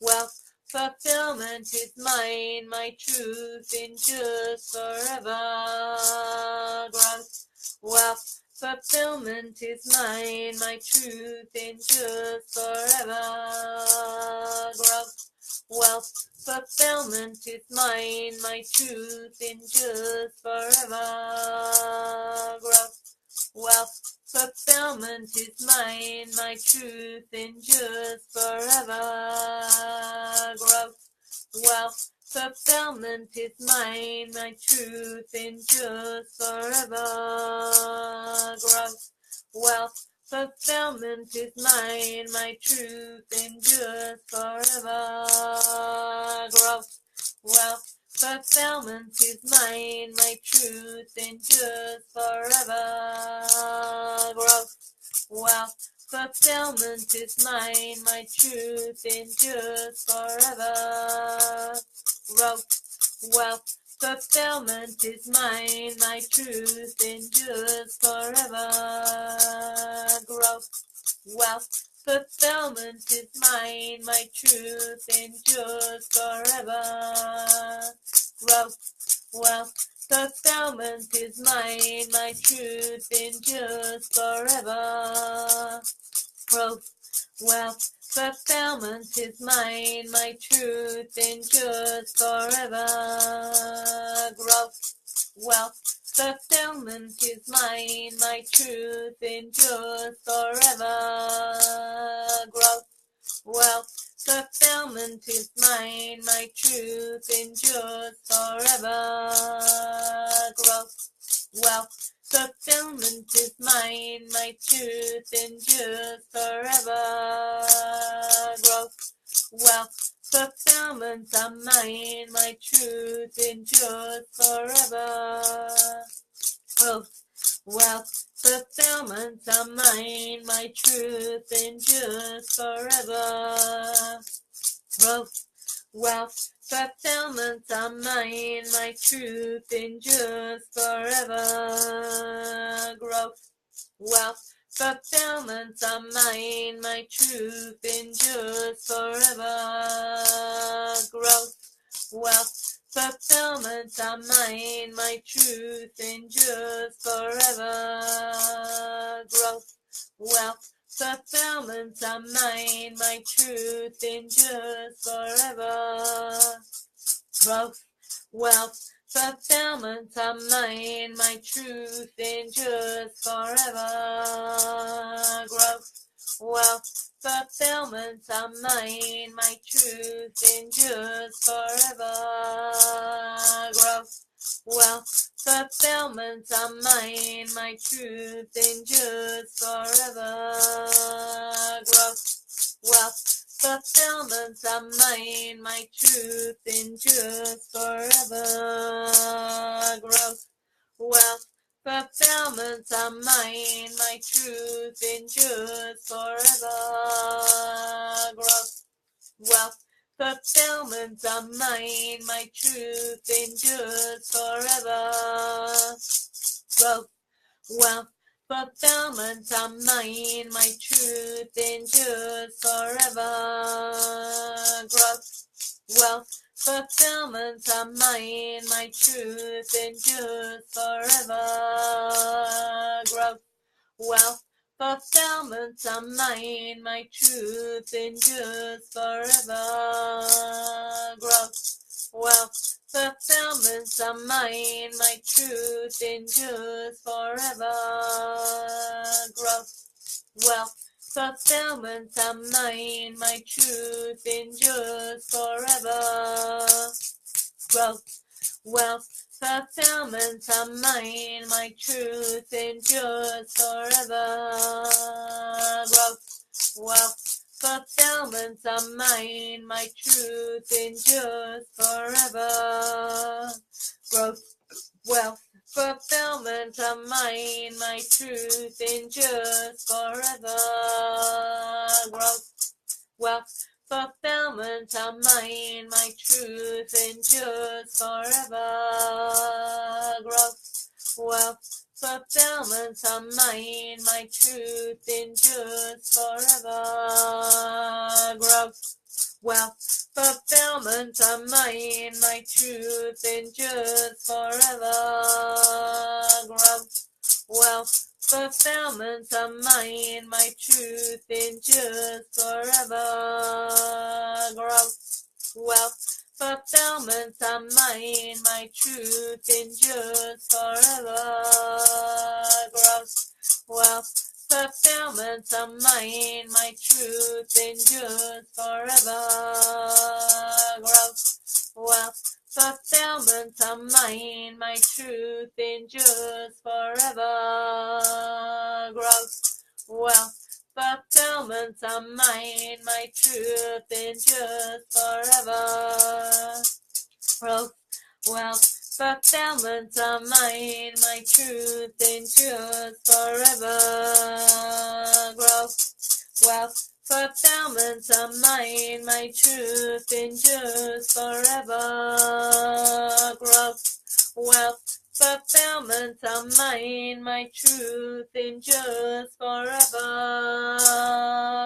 wealth, fulfillment is mine. My truth endures forever. Growth, wealth, fulfillment is mine. My truth endures forever. Growth, wealth, fulfillment is mine. My truth endures forever. Growth, wealth, fulfillment is mine, my truth endures forever. Growth, wealth, fulfillment is mine, my truth endures forever. Growth, wealth, fulfillment is mine, my truth endures forever. Growth, wealth, fulfillment is mine, my truth endures forever. Growth, wealth, fulfillment is mine, my truth endures forever. Growth, wealth, fulfillment is mine, my truth endures forever. Growth, wealth, fulfillment is mine, my truth endures forever. Growth, wealth, fulfillment is mine, my truth endures forever. Growth, wealth, fulfillment is mine, my truth endures forever. Growth, wealth, fulfillment is mine, my truth endures forever. Growth, wealth, fulfillment is mine, my truth endures forever. Growth, wealth, fulfillment is mine, my truth endures forever. Growth, wealth, fulfillment are mine, my truth endures forever. Growth, wealth, fulfillment are mine, my truth endures forever. Growth, wealth, fulfillment are mine, my truth endures forever. Growth, wealth, fulfillment are mine, my truth endures forever. Growth, wealth, fulfillment are mine, my truth endures forever. Growth, wealth, fulfillment are mine, my truth endures forever. Growth, wealth, fulfillment are mine, my truth endures forever. Growth, wealth, fulfillment are mine, my truth endures forever. Growth, wealth, fulfillment are mine, my truth endures forever. Growth, wealth, fulfillment are mine, my truth endures forever. Growth, wealth, fulfillment are mine, my truth endures forever. Growth, wealth, fulfillment are mine, my truth endures forever. Growth, wealth, fulfillment are mine, my truth endures forever. Growth, wealth, fulfillment are mine, my truth endures forever. Growth, wealth, fulfillment are mine, my truth endures forever. Growth, wealth, fulfillment are mine, my truth endures forever. Growth, wealth, fulfillment are mine, my truth endures forever. Growth, wealth, fulfillment are mine, my truth endures forever. Growth, wealth, fulfillment are mine, my truth endures forever. Growth, wealth, fulfillment are mine, my truth endures forever. Growth, wealth, fulfillment are mine, my truth endures forever. Growth, wealth, fulfillment are mine, my truth endures forever. Growth, wealth, fulfillment are mine, my truth endures forever. Growth, wealth, fulfillment are mine, my truth endures forever. Growth, wealth, fulfillment of mine, my truth endures forever. Growth, wealth, fulfillment of mine, my truth endures forever. Growth, wealth, fulfillment of mine, my truth endures forever. Growth, wealth, fulfillment of mine, my truth endures forever. Growth, wealth, fulfillment of mine, my truth endures forever. Growth, wealth, fulfillment of mine, my truth endures forever. Growth, wealth, fulfillment of mine, my truth endures forever.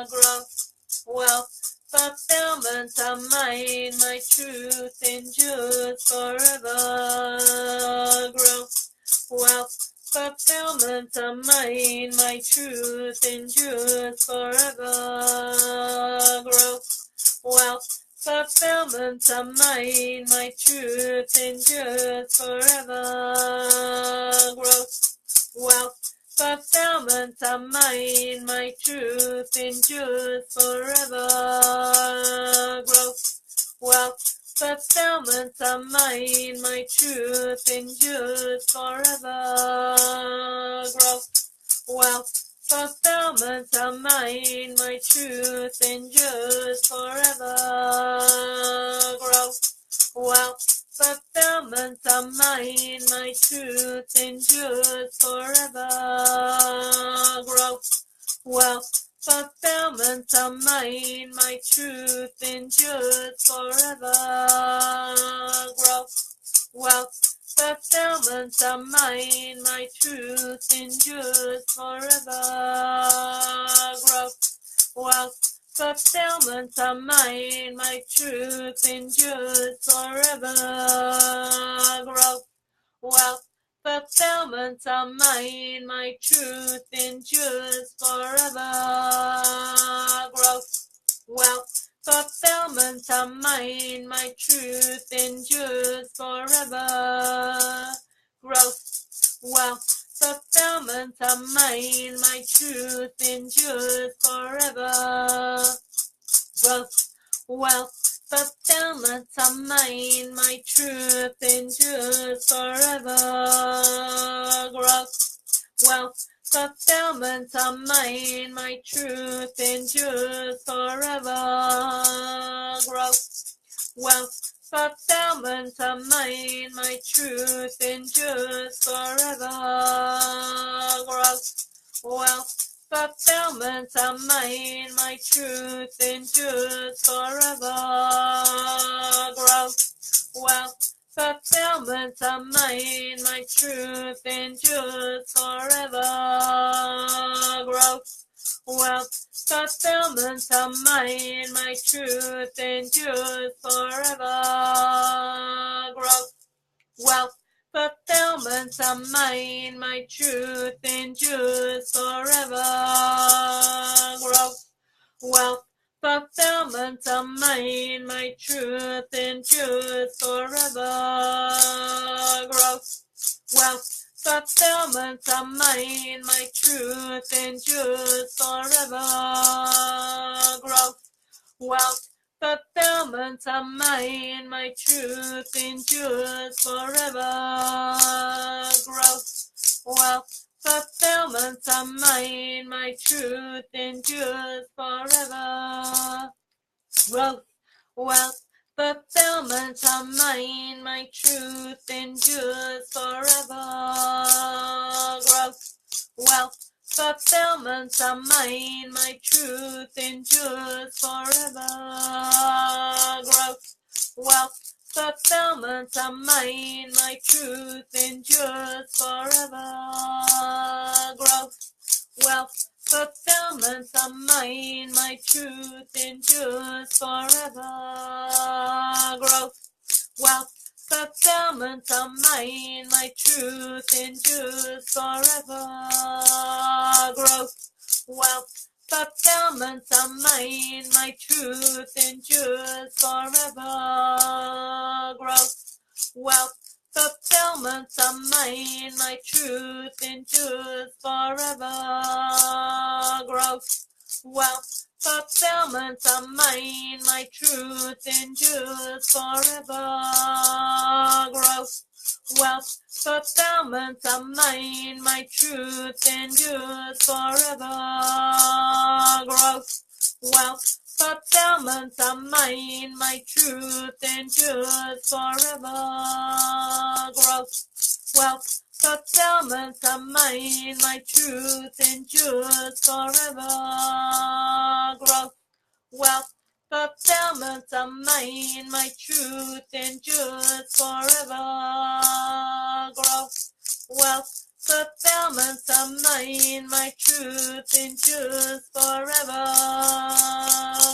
Growth, wealth, fulfillment of mine, my truth endures forever. Growth, wealth, fulfillment of mine, my truth endures forever. Growth, wealth, fulfillment of mine, my truth endures forever. Growth, wealth, fulfillment of mine, my truth endures forever. Growth, wealth, fulfillment of mine, my truth endures forever. Growth, wealth, fulfillment of mine, my truth endures forever. Growth, wealth, fulfillment of mine, my truth endures forever. Growth, wealth, fulfillment of mine, my truth endures forever. Growth, wealth, fulfillment of mine, my truth endures forever. Growth, wealth, fulfillment of mine, my truth endures forever. Growth, wealth, fulfillment of mine, my truth endures forever. Growth, wealth, fulfillment of mine, my truth endures forever. Growth, wealth, fulfillment of mine, my truth endures forever. Growth, wealth, fulfillment of mine, my truth endures forever. Growth, wealth, fulfillment of mine, my truth endures forever. Growth, wealth, fulfillment of mine, my truth endures forever. Growth, wealth, fulfillment of mine, my truth endures forever. Growth, wealth, fulfillment of mine, my truth endures forever. Growth, wealth, fulfillment of mine, my truth endures forever. Growth, wealth, fulfillment of mine, my truth endures forever. Growth, wealth, fulfillment of mine, my truth endures forever. Growth, wealth, fulfillment of mine, my truth endures forever. Growth, wealth, fulfillment of mine, my truth endures forever. Growth, wealth, fulfillment of mine, my truth endures forever. Growth, wealth, fulfillment of mine, my truth endures forever. Growth, wealth, fulfillment of mine, my truth endures forever. Growth, wealth, fulfillment of mine, my truth endures forever. Growth, wealth, fulfillment of mine, my truth endures forever. Growth, wealth, fulfillment of mine, my truth endures forever. Growth, wealth, fulfillment fulfillment of mine, my truth endures forever. Growth, wealth, fulfillment of mine, my truth endures forever. Growth, wealth, fulfillment of mine, my truth endures forever. Growth, wealth, fulfillment of mine, my truth endures forever. Growth, wealth, fulfillment of mine, my truth endures forever. Growth, wealth, fulfillment of mine, my truth endures forever. Growth, wealth, fulfillment of mine, my truth endures forever. Growth, wealth, fulfillment of mine, my truth endures forever.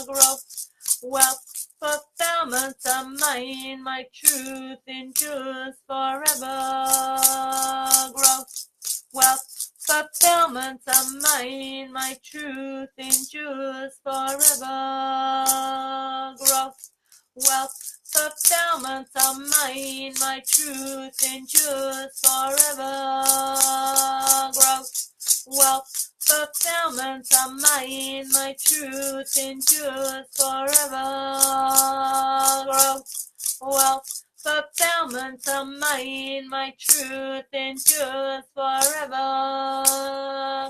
Growth, wealth, fulfillment of mine, my truth endures forever. Growth, wealth, fulfillment of mine, my truth endures forever. Growth, wealth, fulfillment of mine, my truth endures forever. Growth, wealth, fulfillment of mine, my truth endures forever. Growth, wealth, fulfillment of mine, my truth endures forever.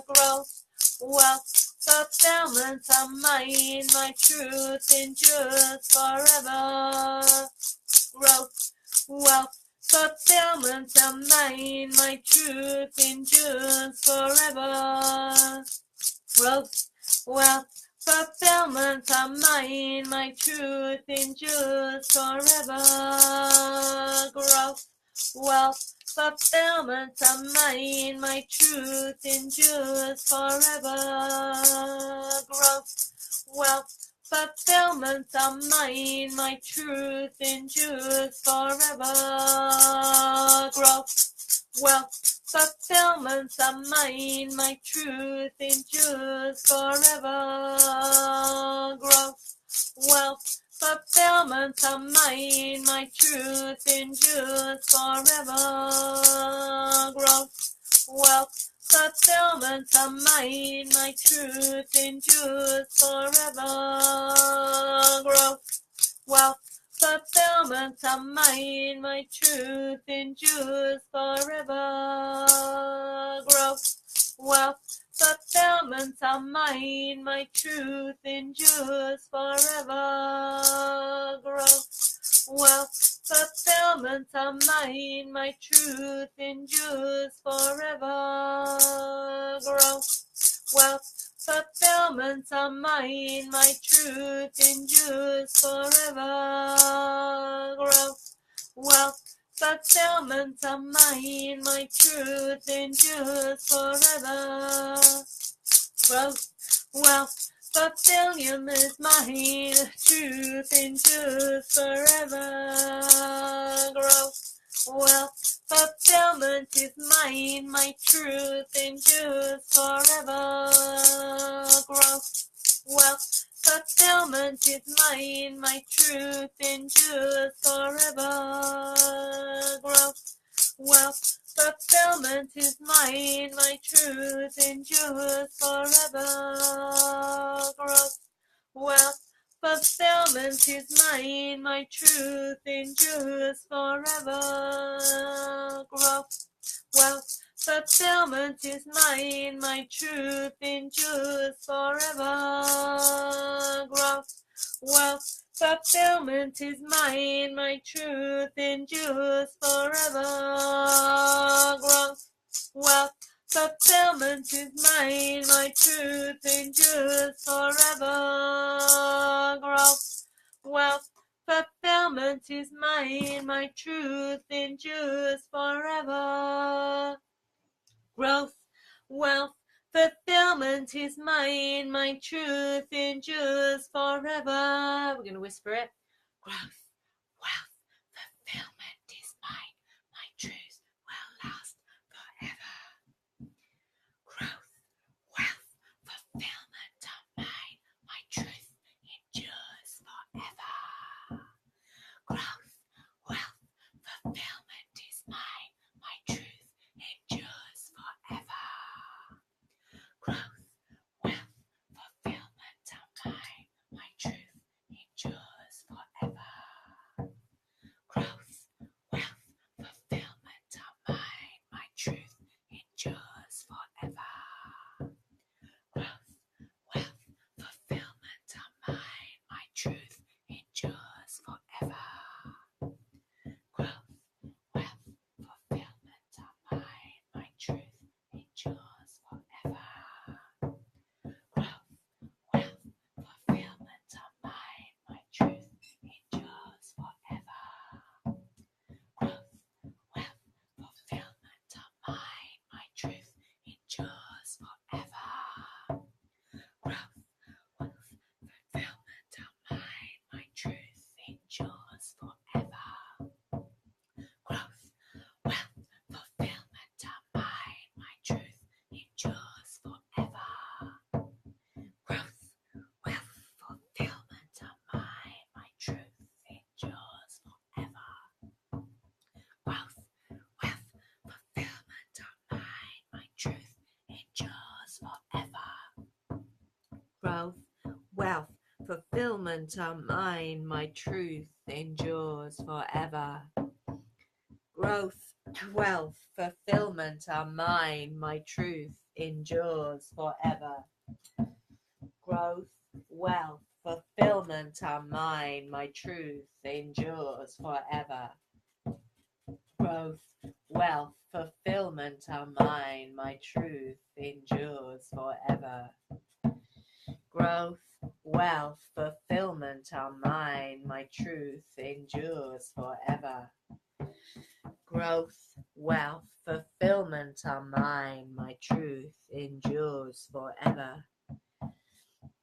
Growth, wealth, fulfillment of mine, my truth endures forever. Growth, wealth, fulfillment of mine, my truth endures forever. Growth, wealth, fulfillment of mine, my truth endures forever. Growth, wealth, fulfillment of mine, my truth endures forever. Growth, wealth, fulfillment of mine, my truth endures forever. Growth, wealth, fulfillment of mine, my truth endures forever. Growth, wealth, fulfillment of mine, my truth endures forever. Growth, wealth, fulfillment of mine, my truth endures forever. Growth, wealth, fulfillment of mine, my truth endures forever. Growth, wealth, fulfillment of mine, my truth endures forever. Growth, wealth, fulfillment of mine, my truth endures forever. Growth, wealth, fulfillment of mine, my truth endures forever. Growth, wealth, fulfillment of mine, my truth endures forever. Growth, wealth, fulfillment is mine, truth endures forever. Growth, wealth, fulfillment is mine, my truth endures forever. Growth, wealth, fulfillment is mine, my truth endures forever. Growth, wealth, fulfillment is mine, my truth endures forever. Growth, wealth, fulfillment is mine, my truth endures forever. Growth, wealth, fulfillment is mine, my truth endures forever. Growth, wealth, fulfillment is mine, my truth endures forever. Growth, wealth, fulfillment is mine, my truth endures forever. Growth, wealth, fulfillment is mine, my truth endures forever. Growth, wealth, fulfillment is mine, my truth endures forever. We're going to whisper it. Growth, wealth, fulfillment is mine, my truth will last forever. Growth, wealth, fulfillment of mine, Growth, wealth, fulfillment are mine. My truth endures forever. Growth, wealth, fulfillment are mine. My truth endures forever. Growth, wealth, fulfillment are mine. My truth endures forever. Growth, wealth, fulfillment are mine. My truth endures forever. Growth, wealth, fulfillment are mine. My truth endures forever. Growth, wealth, fulfillment are mine. My truth endures forever.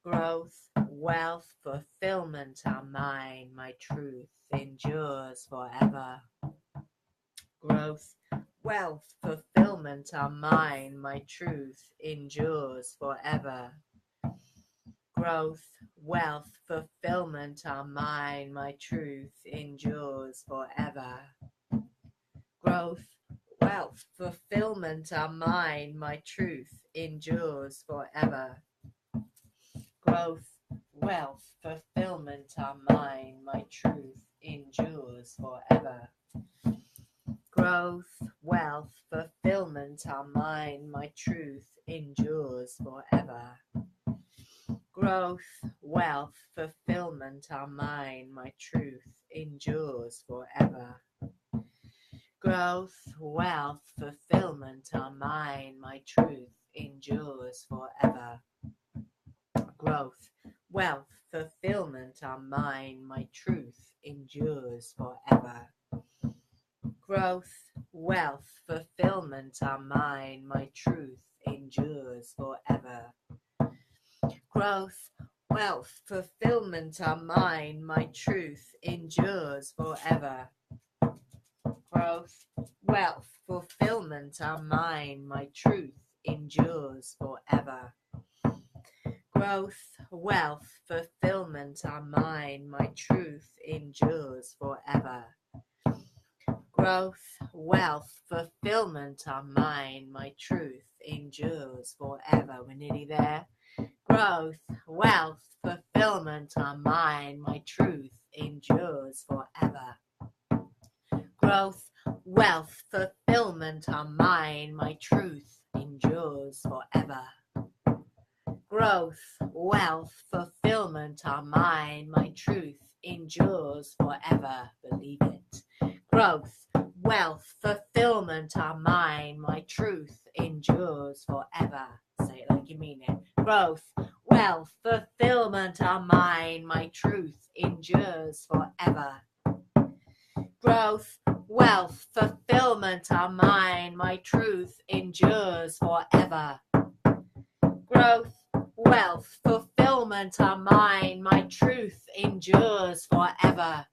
Growth, wealth, fulfillment are mine. My truth endures forever. Growth, wealth, fulfillment are mine. My truth endures forever. Growth, wealth, fulfillment are mine. My truth endures forever. Growth, wealth, fulfillment are mine. My truth endures forever. Growth, wealth, fulfillment are mine. My truth endures forever. Growth, wealth, fulfillment are mine. My truth endures forever. Growth, wealth, fulfillment are mine. My truth endures forever. Growth, wealth, fulfillment are mine. My truth endures forever. Growth, wealth, fulfillment are mine. My truth endures forever. Growth, wealth, fulfillment are mine. My truth endures forever. Growth, wealth, fulfillment are mine. My truth endures forever. Growth, wealth, fulfillment are mine. My truth endures forever. Growth, wealth, fulfillment are mine. My truth endures forever. Growth, wealth, fulfillment are mine. My truth endures forever. We're nearly there. Growth, wealth, fulfillment are mine. My truth endures forever. Growth, wealth, fulfillment are mine. My truth endures forever. Growth, wealth, fulfillment are mine. My truth endures forever. Believe it. Growth, wealth, fulfillment are mine. My truth endures forever. Say it like you mean it. Growth, wealth, fulfillment are mine. My truth endures forever. Growth, wealth, fulfillment are mine. My truth endures forever. Growth, wealth, fulfillment are mine. My truth endures forever.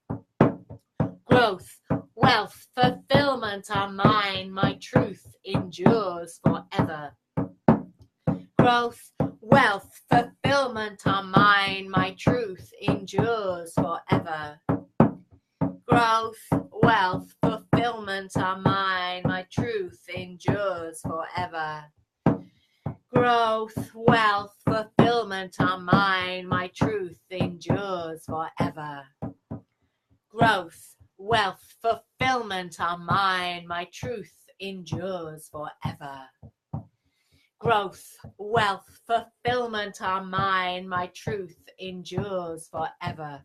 Growth, wealth, fulfillment are mine. My truth endures forever. Growth, wealth, fulfillment are mine. My truth endures forever. Growth, wealth, fulfillment are mine. My truth endures forever. Growth, wealth, fulfillment are mine. My truth endures forever. Growth, wealth, fulfillment are mine. My truth endures forever. Growth, wealth, fulfillment are mine. My truth endures forever.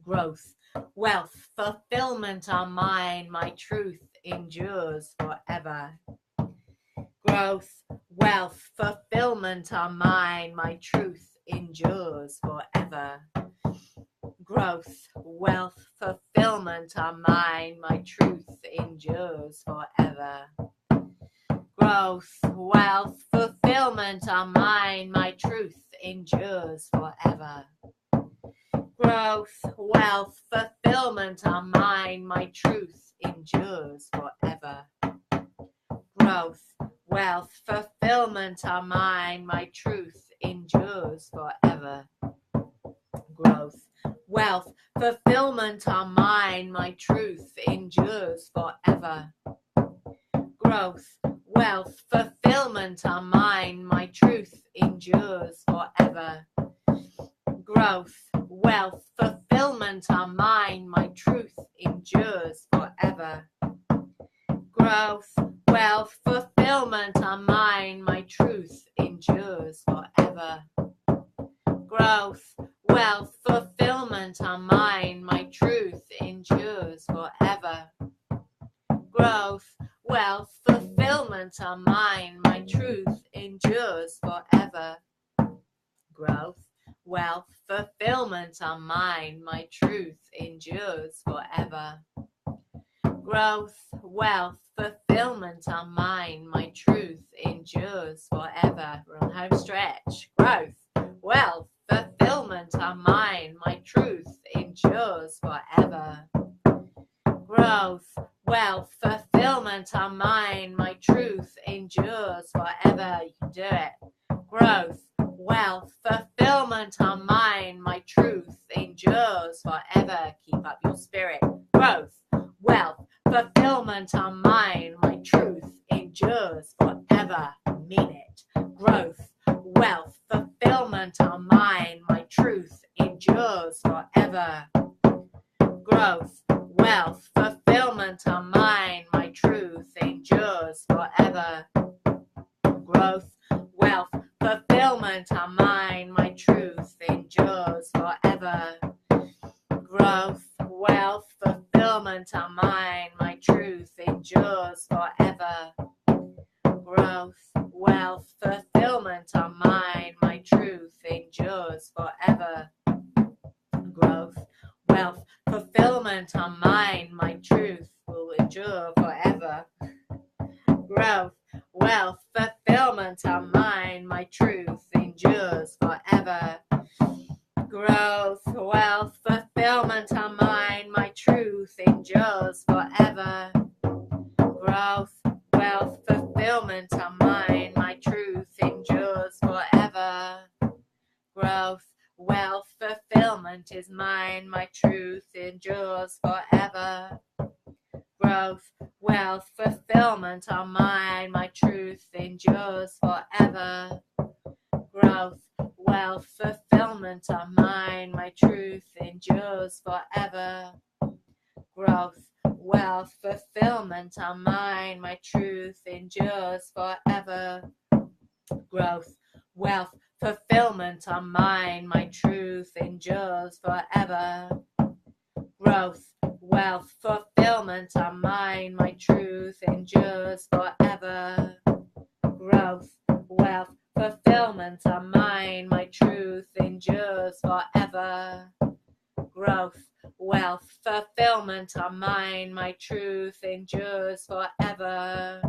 Growth, wealth, fulfillment are mine. My truth endures forever. Growth, wealth, fulfillment are mine. My truth endures forever. Growth, wealth, fulfillment are mine. My truth endures forever. Growth, wealth, fulfillment are mine. My truth endures forever. Growth, wealth, fulfillment are mine. My truth endures forever. Growth, wealth, fulfillment are mine. My truth endures forever. Growth, wealth, fulfillment are mine. My truth endures forever. Growth, wealth, fulfillment are mine. My truth endures forever. Growth, wealth, fulfillment are mine. My truth endures forever. Growth, wealth, fulfillment are mine. My truth endures forever. Growth, wealth, fulfillment are mine. My truth endures forever. Growth, wealth, fulfillment are mine. My truth endures forever. Growth, wealth, fulfillment are mine. My truth endures forever. Growth, wealth, fulfillment are mine. My truth endures forever. We're on home stretch. Growth, wealth, fulfillment are mine. My truth endures forever. Growth, wealth, fulfillment are mine. My truth endures forever. You can do it. Growth, wealth, fulfillment are mine. My truth endures forever. Keep up your spirit. Growth, wealth, fulfillment are mine. My truth endures forever. Mean it. Growth, wealth, fulfillment are mine. My truth endures forever. Growth, wealth, fulfillment are mine. My truth endures forever. Growth, wealth, fulfillment are mine. My truth endures forever. Growth, wealth, fulfillment are mine. My truth endures forever. Growth, wealth, fulfillment are mine. My truth endures forever. Growth, wealth, fulfillment are mine. My truth will endure forever. Growth, wealth, fulfillment are mine. My truth endures forever. Growth, wealth, fulfillment are mine. My truth endures forever. Growth, wealth, fulfillment are mine. My truth endures forever. Growth, wealth, fulfillment is mine. My truth endures forever. Growth, wealth, fulfillment are mine. My truth endures forever. Growth, wealth, fulfillment are mine. My truth endures forever. Growth, wealth, fulfillment are mine. My truth endures forever. Growth, wealth, fulfillment are mine. My truth endures forever. Growth, wealth, fulfillment are mine. My truth endures forever. Growth, wealth, fulfillment are mine. My truth endures forever. Growth, wealth, fulfillment are mine. My truth endures forever.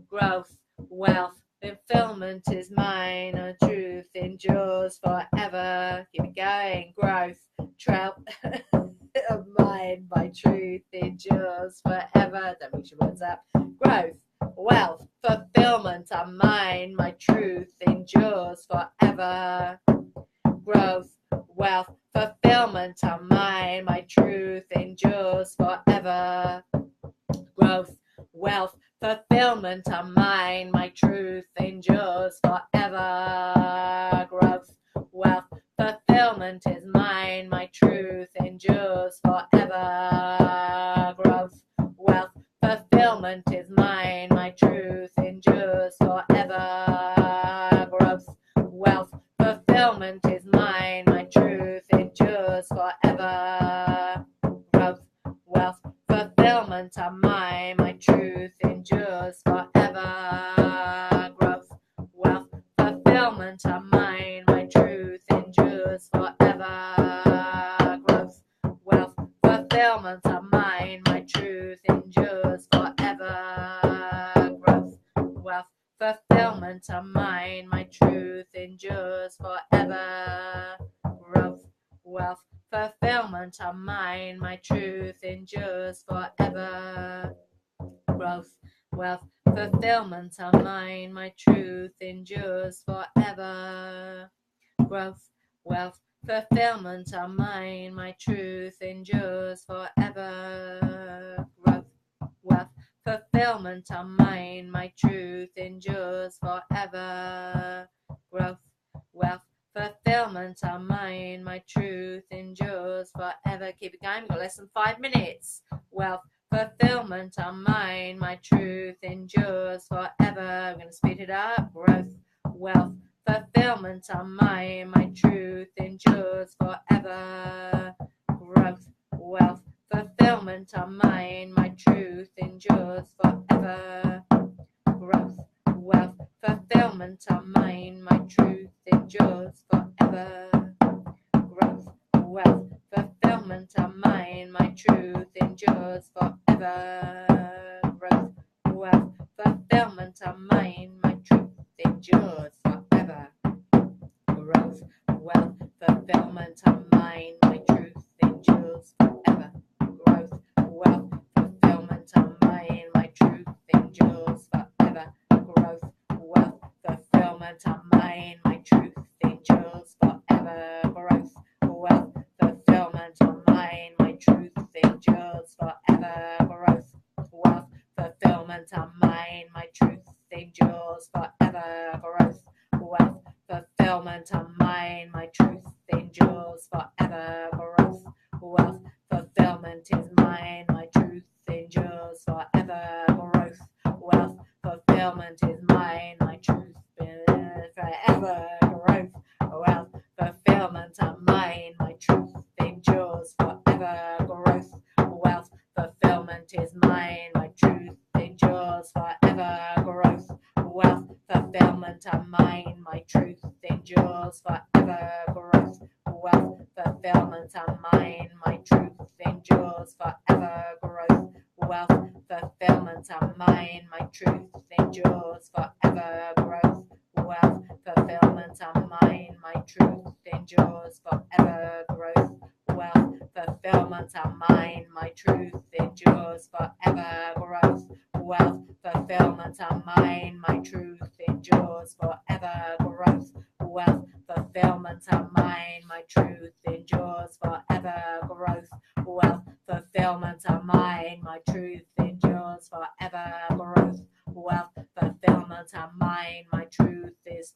Growth, wealth, fulfillment is mine. My truth endures forever. Keep it going. Growth, of mine. My truth endures forever. Don't mix your words up. Growth, wealth, fulfillment are mine. My truth endures forever. Growth, wealth, fulfillment are mine. My truth endures forever. Growth, wealth, fulfillment are mine. My truth endures forever. Growth, wealth, fulfillment is mine. My truth endures forever. Growth, wealth, fulfillment is mine. My truth endures forever. Growth, wealth, fulfillment is mine. My truth endures forever. Growth, wealth, fulfillment are mine. My truth endures forever. Growth, wealth, fulfillment are mine. My truth endures forever. Growth, wealth, fulfillment are mine. My truth endures forever. Growth, wealth, fulfillment are mine. My truth endures forever. Growth, wealth, fulfillment are mine. My truth endures forever. Growth, wealth, fulfillment are mine. My truth endures forever. Growth, wealth, fulfillment are mine. My truth endures forever. Growth, wealth, fulfillment are mine, my truth endures forever. Growth, wealth, fulfillment are mine, my truth endures forever. Keep it going, we've got less than 5 minutes. Wealth, fulfillment are mine, my truth endures forever. I'm going to speed it up. Growth, wealth, fulfillment are mine, my truth endures forever. Growth, wealth, fulfillment are mine, my truth endures forever. Growth, wealth, fulfillment are mine, my truth endures forever. Growth, wealth, fulfillment are mine, my truth endures forever. Growth, wealth, fulfillment are mine, my truth endures forever. Growth, wealth, fulfillment are mine, my truth endures forever. Growth, wealth, fulfillment are mine, my truth endures forever. Growth, wealth, fulfillment are mine, my truth endures forever. Growth, wealth, fulfillment are mine, my truth endures forever. Growth, wealth, fulfillment are mine, my truth endures forever. Growth, wealth, fulfillment are mine, my truth endures forever. Growth, wealth, fulfillment is mine, my truth endures forever. Growth, wealth, fulfillment is mine, my truth endures forever. Growth, wealth, fulfillment are mine, my truth endures forever. Growth, wealth, fulfillment is mine, my truth endures forever. Growth, wealth, fulfillment are mine, my truth endures forever. Growth, wealth, fulfillment are mine, my truth endures forever. Growth, wealth, fulfillment are mine, my truth endures forever. Growth, wealth, fulfillment are mine, my truth endures forever. Growth, wealth, fulfillment are mine, my truth endures forever. Growth, wealth, fulfillment are mine, my truth endures forever. Growth, wealth, fulfillment are mine, my truth endures forever. Growth, wealth, fulfillment are mine, my truth endures forever. Growth, wealth, fulfillment are mine, my truth is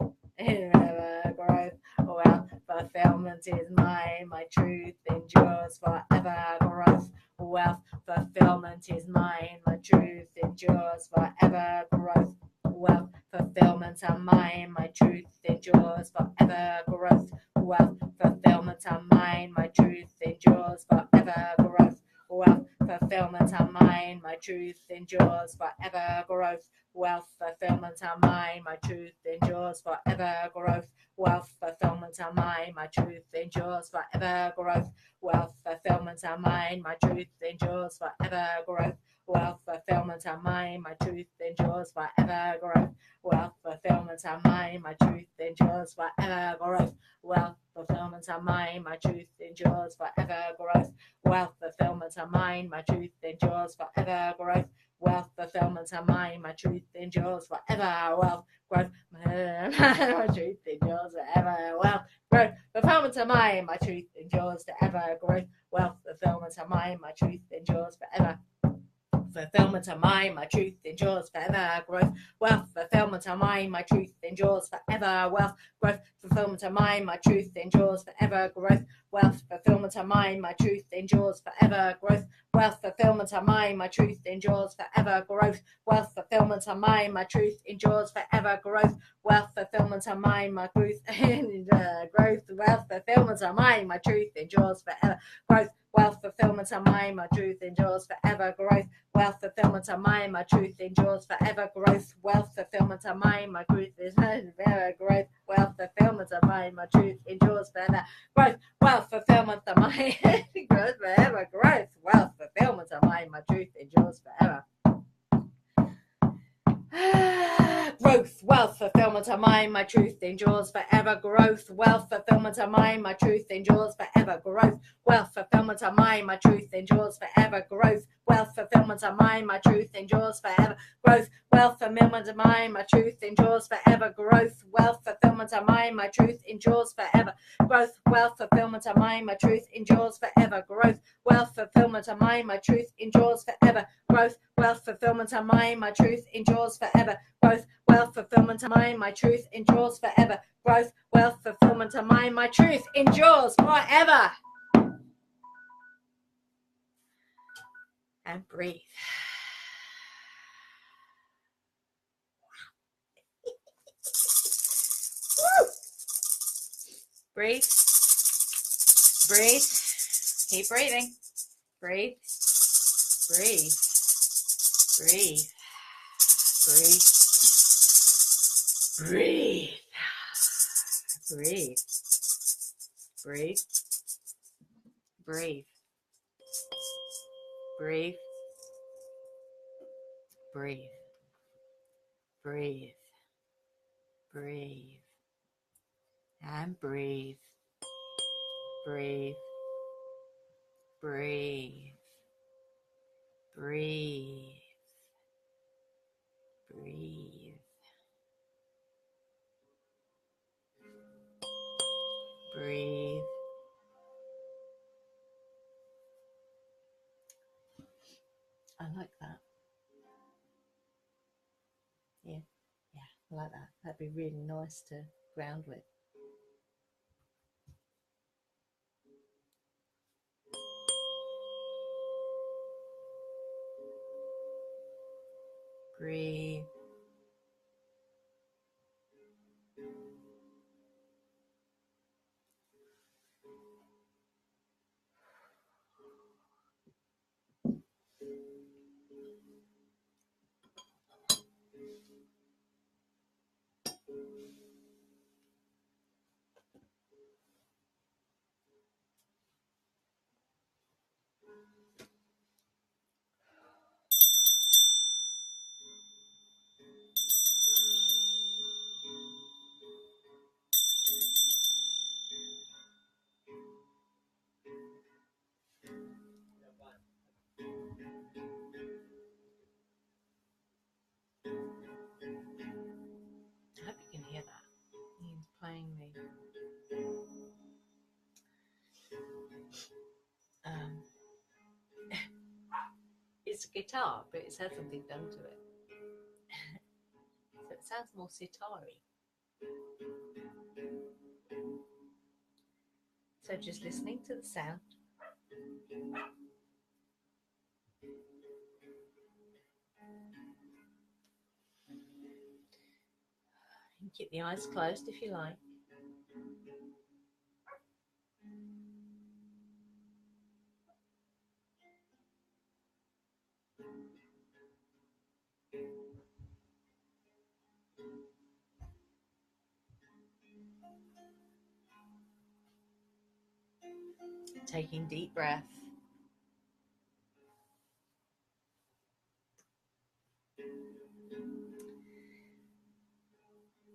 growth, wealth, fulfillment is mine, my truth endures forever. Growth, wealth, fulfillment is mine, my truth endures forever. Growth, wealth, fulfillment are mine, my truth endures forever. Growth, wealth, fulfillment are mine, my truth endures forever. Growth, wealth, fulfillment are mine, my truth endures forever. Growth, wealth, fulfillment are mine, my truth endures forever. Growth, wealth, fulfillment are mine, my truth endures forever. Growth, wealth, fulfillment are mine, my truth endures forever. Growth, wealth, fulfillment are mine, my truth endures forever. Growth, wealth, fulfillment are mine, my truth endures forever. Growth, wealth, fulfillment are mine, my truth endures forever. Growth, wealth, fulfillment are mine, my truth endures forever. Growth, wealth, fulfillment are mine, my truth endures forever. Wealth, growth, my truth endures forever. Wealth, growth, fulfillment are mine, my truth endures forever. Growth, wealth, fulfillment are mine, my truth endures forever. Fulfillment are mine, my truth endures forever. Growth, wealth, fulfillment are mine, my truth endures forever. Wealth, growth, fulfillment are mine, my truth endures forever. Growth, wealth, fulfillment are mine, my truth endures forever. Growth, wealth, fulfillment are mine, my truth endures forever. Growth, wealth, fulfillment are mine, my truth endures forever. Growth, wealth, fulfillment are mine, my truth growth, wealth, fulfillment are mine, my truth endures forever. Growth, wealth, fulfillment are mine, my truth endures forever. Growth, wealth, fulfillment are mine, my truth endures forever. Growth, wealth, fulfillment are mine, my truth is forever. Growth, wealth, fulfillment are mine, my truth endures forever. Growth, wealth, fulfillment are mine, growth forever. Growth, wealth, fulfillment are mine, my truth endures forever. Growth, wealth, fulfillment of mine, my truth endures forever. Growth, wealth, fulfillment of mine, my truth endures forever. Growth, wealth, fulfillment of mine, my truth endures forever. Growth, wealth, fulfillment of mine, my truth endures forever. Growth, wealth, fulfillment of mine, my truth endures forever. Growth, wealth, fulfillment of mine, my truth endures forever. Growth, wealth, fulfillment of mine, my truth endures forever. Growth, wealth, fulfillment of mine, my truth endures forever. Growth, wealth, fulfillment of mine, my truth endures forever. Growth, wealth, fulfillment of mine, my truth endures forever. Growth, wealth, fulfillment of mine, my truth endures forever. And breathe. Breathe. Breathe. Keep breathing. Breathe. Breathe. Breathe. Breathe. Breathe. Breathe. Breathe. Breathe. Breathe. Breathe. Breathe. Breathe. And breathe. Breathe. Breathe. Breathe. Breathe. Breathe. I like that. Yeah. Yeah, I like that. That'd be really nice to ground with. Breathe. I hope you can hear that. He's playing the it's a guitar, but it's had something done to it. So it sounds more sitar-y. So just listening to the sound. You can keep the eyes closed if you like. Taking deep breath.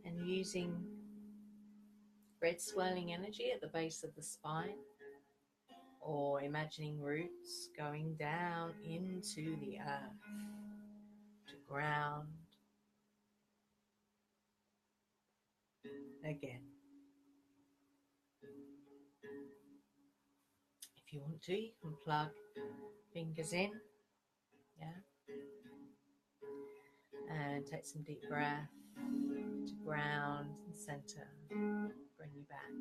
And using red swirling energy at the base of the spine, or imagining roots going down into the earth to ground again. If you want to, you can plug fingers in, yeah, and take some deep breath to ground and center, bring you back.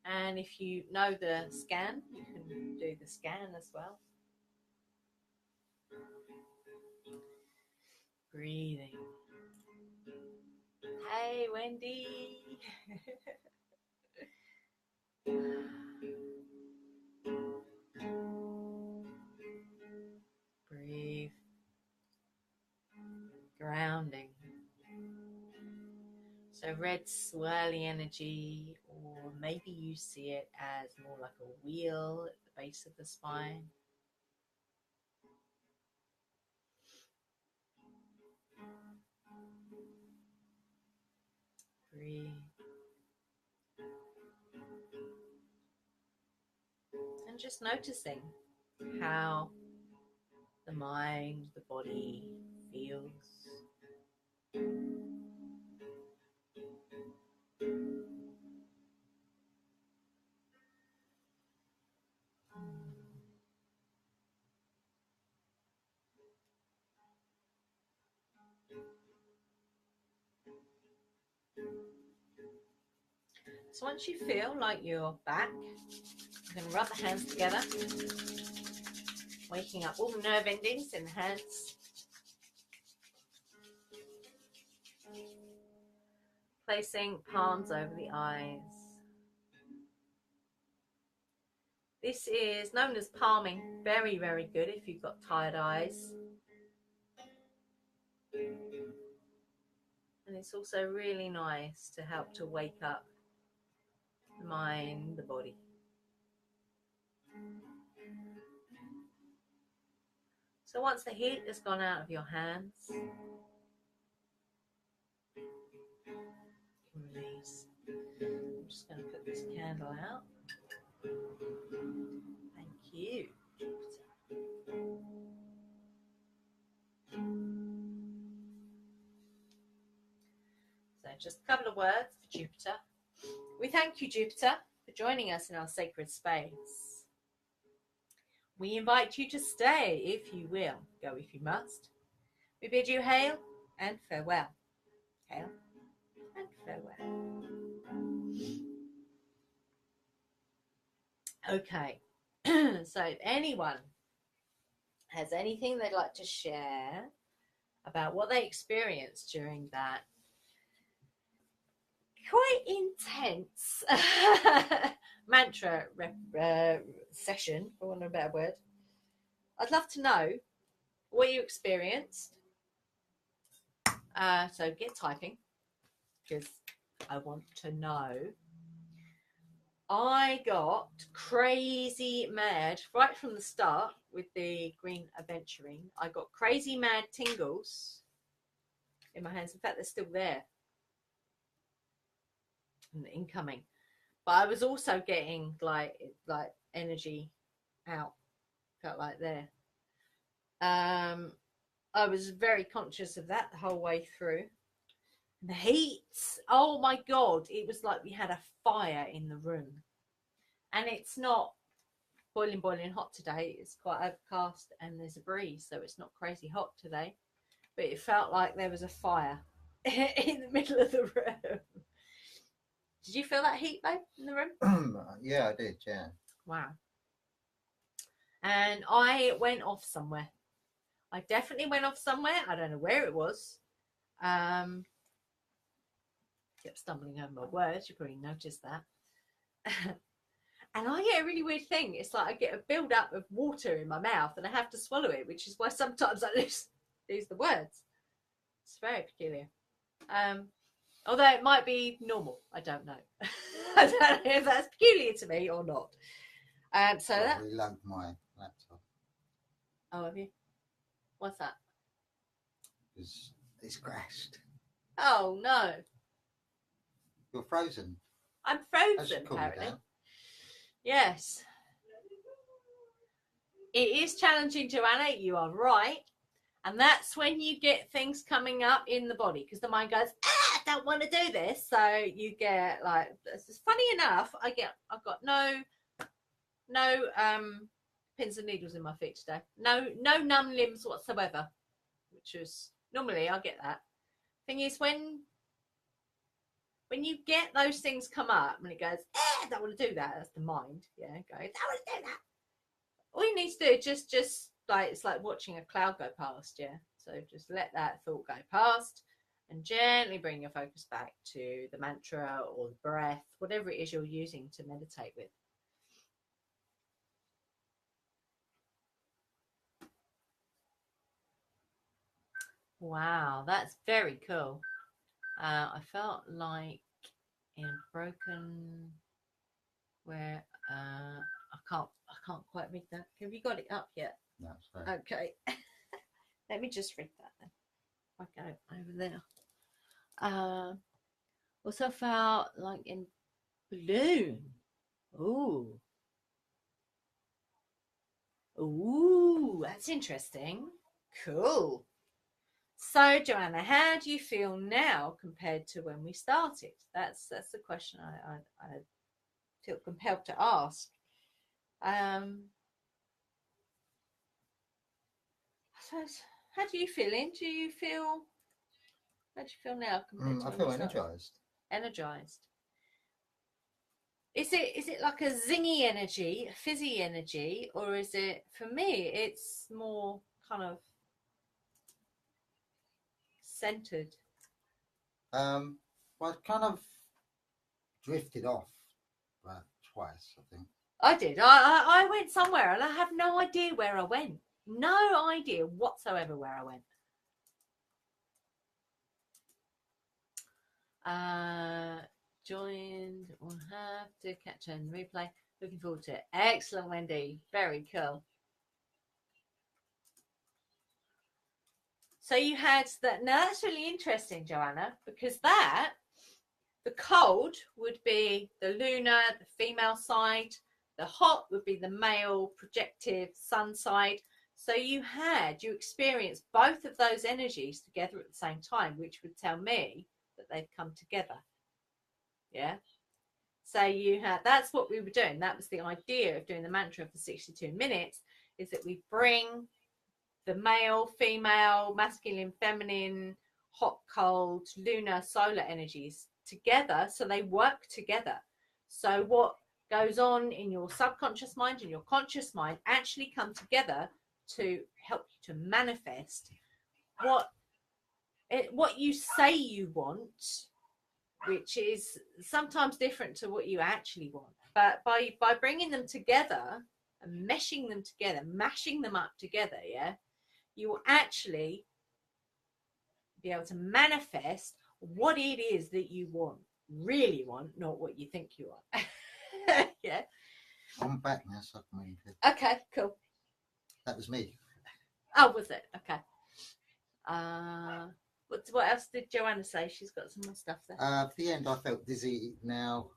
And if you know the scan, you can do the scan as well. Breathing. Hey, Wendy. Breathe. Grounding. So red swirly energy, or maybe you see it as more like a wheel at the base of the spine. Breathe. And just noticing how the mind, the body feels. So once you feel like you're back, you're going to rub the hands together, waking up all the nerve endings in the hands. Placing palms over the eyes. This is known as palming. Very, very good if you've got tired eyes. And it's also really nice to help to wake up the mind, the body. So once the heat has gone out of your hands, release. I'm just going to put this candle out. Thank you. So just a couple of words for Jupiter. We thank you, Jupiter, for joining us in our sacred space. We invite you to stay if you will, go if you must. We bid you hail and farewell. Hail and farewell. Okay, so if anyone has anything they'd like to share about what they experienced during that quite intense mantra session, for want of a better word, I'd love to know what you experienced. So get typing, because I want to know. I got crazy mad right from the start with the green aventurine. I got crazy mad tingles in my hands. In fact, they're still there. And incoming. But I was also getting like energy out. Felt like there. I was very conscious of that the whole way through. And the heat, oh my God, it was like we had a fire in the room. And it's not boiling hot today. It's quite overcast and there's a breeze, so it's not crazy hot today. But it felt like there was a fire in the middle of the room. Did you feel that heat, babe, in the room? Yeah, I did, yeah. Wow. And I went off somewhere. I definitely went off somewhere. I don't know where it was. Kept stumbling over my words. You probably noticed that. And I get a really weird thing. It's like I get a build-up of water in my mouth and I have to swallow it, which is why sometimes I lose the words. It's very peculiar. Although it might be normal. I don't know. I don't know if that's peculiar to me or not. So Well, that... we lugged my laptop. Oh, have you? What's that? It's crashed. Oh, no. You're frozen. I'm frozen, apparently. Yes. It is challenging, Joanna. You are right. And that's when you get things coming up in the body, because the mind goes, I don't want to do this. So you get like, it's funny enough, I've got no pins and needles in my feet today. No numb limbs whatsoever, which is normally I get that. Thing is, when you get those things come up and it goes, I don't want to do that. That's the mind, yeah, going, I don't want to do that. All you need to do is just like, it's like watching a cloud go past, yeah. So just let that thought go past and gently bring your focus back to the mantra or the breath, whatever it is you're using to meditate with. Wow, that's very cool. I felt like in broken where I can't quite read that. Have you got it up yet? No, sorry. Okay. Let me just read that then. I go over there. Also felt like in balloon. Ooh. Ooh, that's interesting. Cool. So, Joanna, how do you feel now compared to when we started? That's the question I feel compelled to ask. So how do you feeling? How do you feel now compared to I when feel we started? energized. Energized. Is it like a zingy energy, a fizzy energy, or is it, for me, it's more kind of centered? Well, I kind of drifted off twice, I think. I did. I went somewhere and I have no idea where I went. No idea whatsoever where I went. Joined. We'll have to catch and replay. Looking forward to it. Excellent, Wendy. Very cool. So you had that. Now that's really interesting, Joanna, because the cold would be the lunar, the female side. The hot would be the male projective sun side. So you experienced both of those energies together at the same time, which would tell me that they've come together. Yeah. So that's what we were doing. That was the idea of doing the mantra for 62 minutes, is that we bring the male, female, masculine, feminine, hot, cold, lunar, solar energies together, so they work together. So what goes on in your subconscious mind and your conscious mind actually come together to help you to manifest what you say you want, which is sometimes different to what you actually want. But by bringing them together and meshing them together, mashing them up together, yeah, you will actually be able to manifest what it is that you really want, not what you think you want. Yeah. I'm back now, so I can read it. Okay, cool. That was me. Oh, was it? Okay. What else did Joanna say? She's got some more stuff there. At the end, I felt dizzy. Now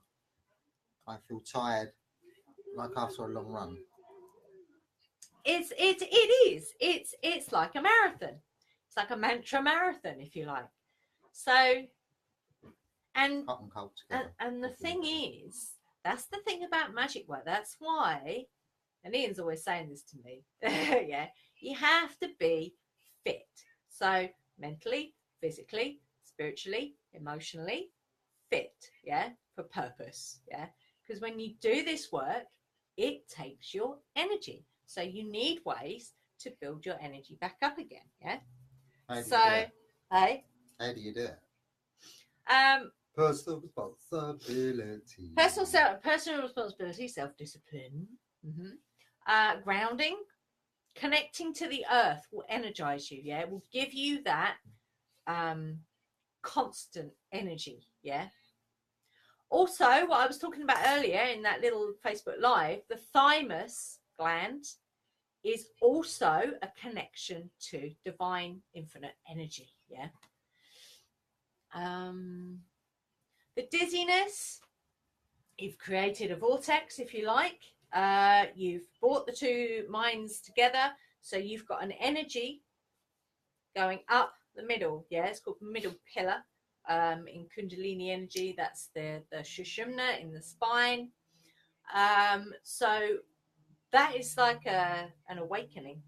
I feel tired, like after a long run. It is. It's like a marathon. It's like a mantra marathon, if you like. So, and Hot and cold together. And the thing is, that's the thing about magic work. That's why, and Ian's always saying this to me, yeah, you have to be fit. So mentally, physically, spiritually, emotionally, fit, yeah, for purpose, yeah. Because when you do this work, it takes your energy. So you need ways to build your energy back up again, yeah. Hey, how do you do it? Personal responsibility, self-discipline, grounding, connecting to the earth will energize you. Yeah, it will give you that constant energy. Yeah. Also, what I was talking about earlier in that little Facebook Live, the thymus gland is also a connection to divine infinite energy. Yeah. The dizziness, you've created a vortex, if you like. You've brought the two minds together, so you've got an energy going up the middle. Yeah, it's called middle pillar. In Kundalini energy, that's the Sushumna in the spine. So that is like an awakening,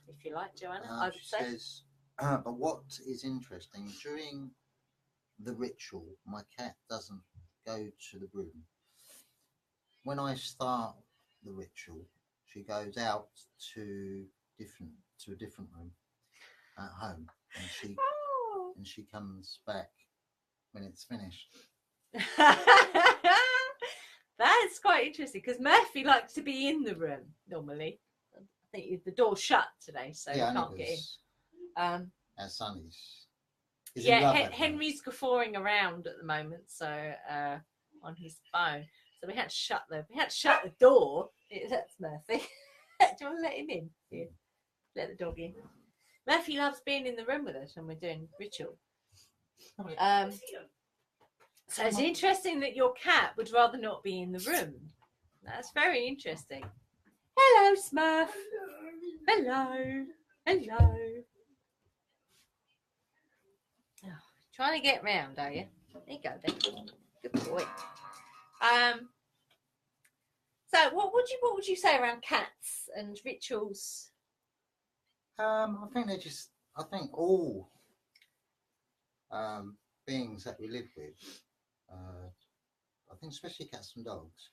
if you like, Joanna. I would say. Says, but what is interesting, during the ritual, my cat doesn't go to the room. When I start the ritual, she goes out to a different room at home, and she comes back when it's finished. That's quite interesting, because Murphy likes to be in the room normally. I think the door's shut today, so yeah, you can't get in. Our son is Henry's guffawing around at the moment, so on his phone. So we had to shut the door. That's Murphy. Do you want to let him in? Yeah. Let the dog in. Murphy loves being in the room with us when we're doing ritual. So it's interesting that your cat would rather not be in the room. That's very interesting. Hello, Smurf. Hello. Hello. Oh, trying to get round, are you? There you go, then. Good boy. So what would you say around cats and rituals? I think all beings that we live with, I think especially cats and dogs,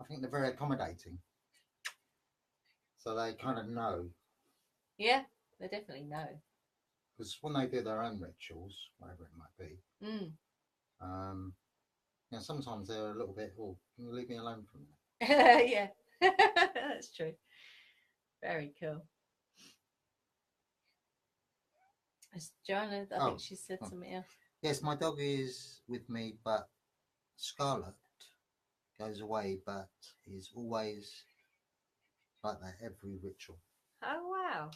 I think they're very accommodating. So they kind of know. Yeah, they definitely know. Because when they do their own rituals, whatever it might be, sometimes they're a little bit, oh, can you leave me alone for a minute? Yeah, that's true. Very cool. Joanna, I think she said something else. Yes, my dog is with me, but Scarlet goes away, but is always like that every ritual. Oh wow.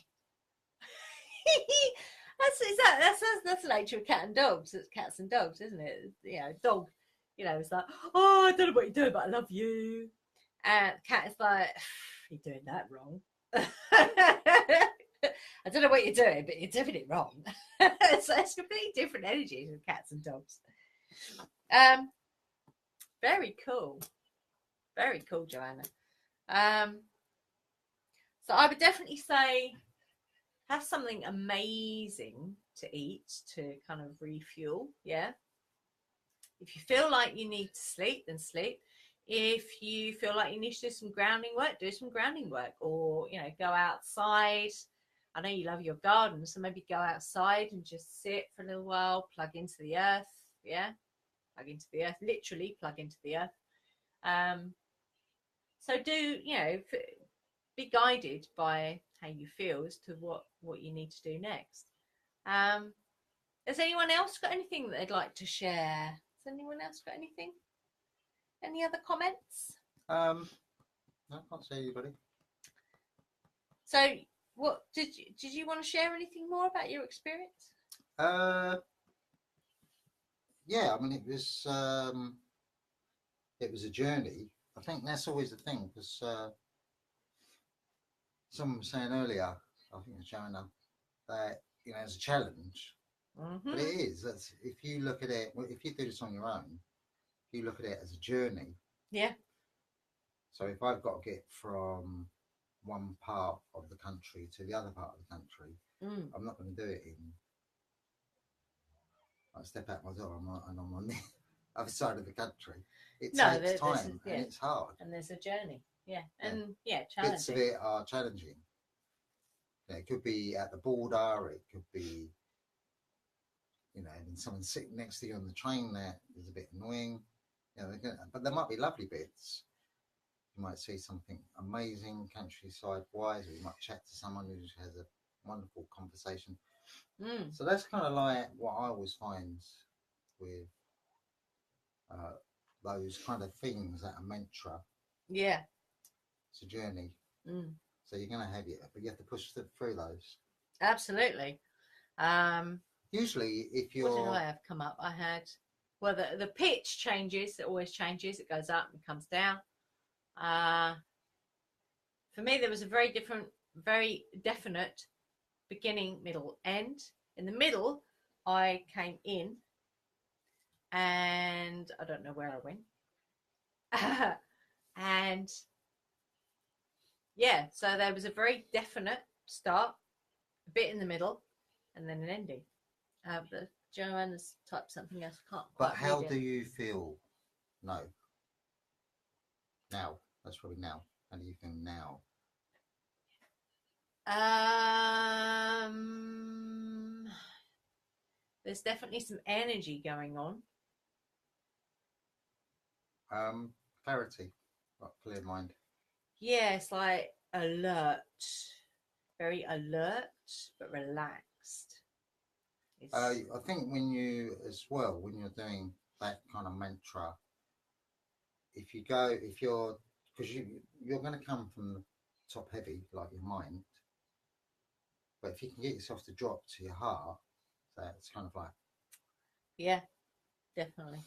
That's the nature of cat and dogs. It's cats and dogs, isn't it? You know, dog, it's like, oh, I don't know what you're doing, but I love you. And cat is like, you're doing that wrong. I don't know what you're doing, but you're doing it wrong. So it's completely different energies with cats and dogs. Very cool. Very cool, Joanna. So I would definitely say have something amazing to eat to kind of refuel. Yeah. If you feel like you need to sleep, then sleep. If you feel like you need to do some grounding work, do some grounding work, or go outside. I know you love your garden, so maybe go outside and just sit for a little while, plug into the earth. Yeah, plug into the earth, literally plug into the earth. So be guided by how you feel as to what you need to do next. Has anyone else got anything that they'd like to share? Has anyone else got anything? Any other comments? No, I can't see anybody. So, what did you want to share anything more about your experience? Yeah, I mean it was a journey. I think that's always the thing, because someone was saying earlier, I think it was Joanna, that it's a challenge. Mm-hmm. But it is. If you look at it, if you do this on your own, you look at it as a journey. Yeah. So if I've got to get from one part of the country to the other part of the country, I'm not going to do it I step out my door and I'm on the other side of the country. It takes time and it's hard. And there's a journey. Yeah. And challenging. Bits of it are challenging. It could be at the border, it could be, and someone sitting next to you on the train that is a bit annoying. But there might be lovely bits. You might see something amazing countryside wise, or you might chat to someone who has a wonderful conversation. So that's kind of like what I always find with those kind of things that are mantra. Yeah. It's a journey. So you're going to have it, but you have to push through those. Absolutely. Usually, if you're... What did I have come up? I had... Well, the pitch changes. It always changes. It goes up and comes down. For me, there was a very definite beginning, middle, end. In the middle, I came in, and I don't know where I went. And yeah, so there was a very definite start, a bit in the middle, and then an ending. But Joanna's typed something else. I can't quite But how read it. do you feel? No. Now. That's probably now. How do you feel now? There's definitely some energy going on. Clarity, like clear mind. Yes, like alert, very alert but relaxed. I think when you're doing that kind of mantra, because you're going to come from the top heavy, like your mind, but if you can get yourself to drop to your heart, that's kind of like... Yeah, definitely.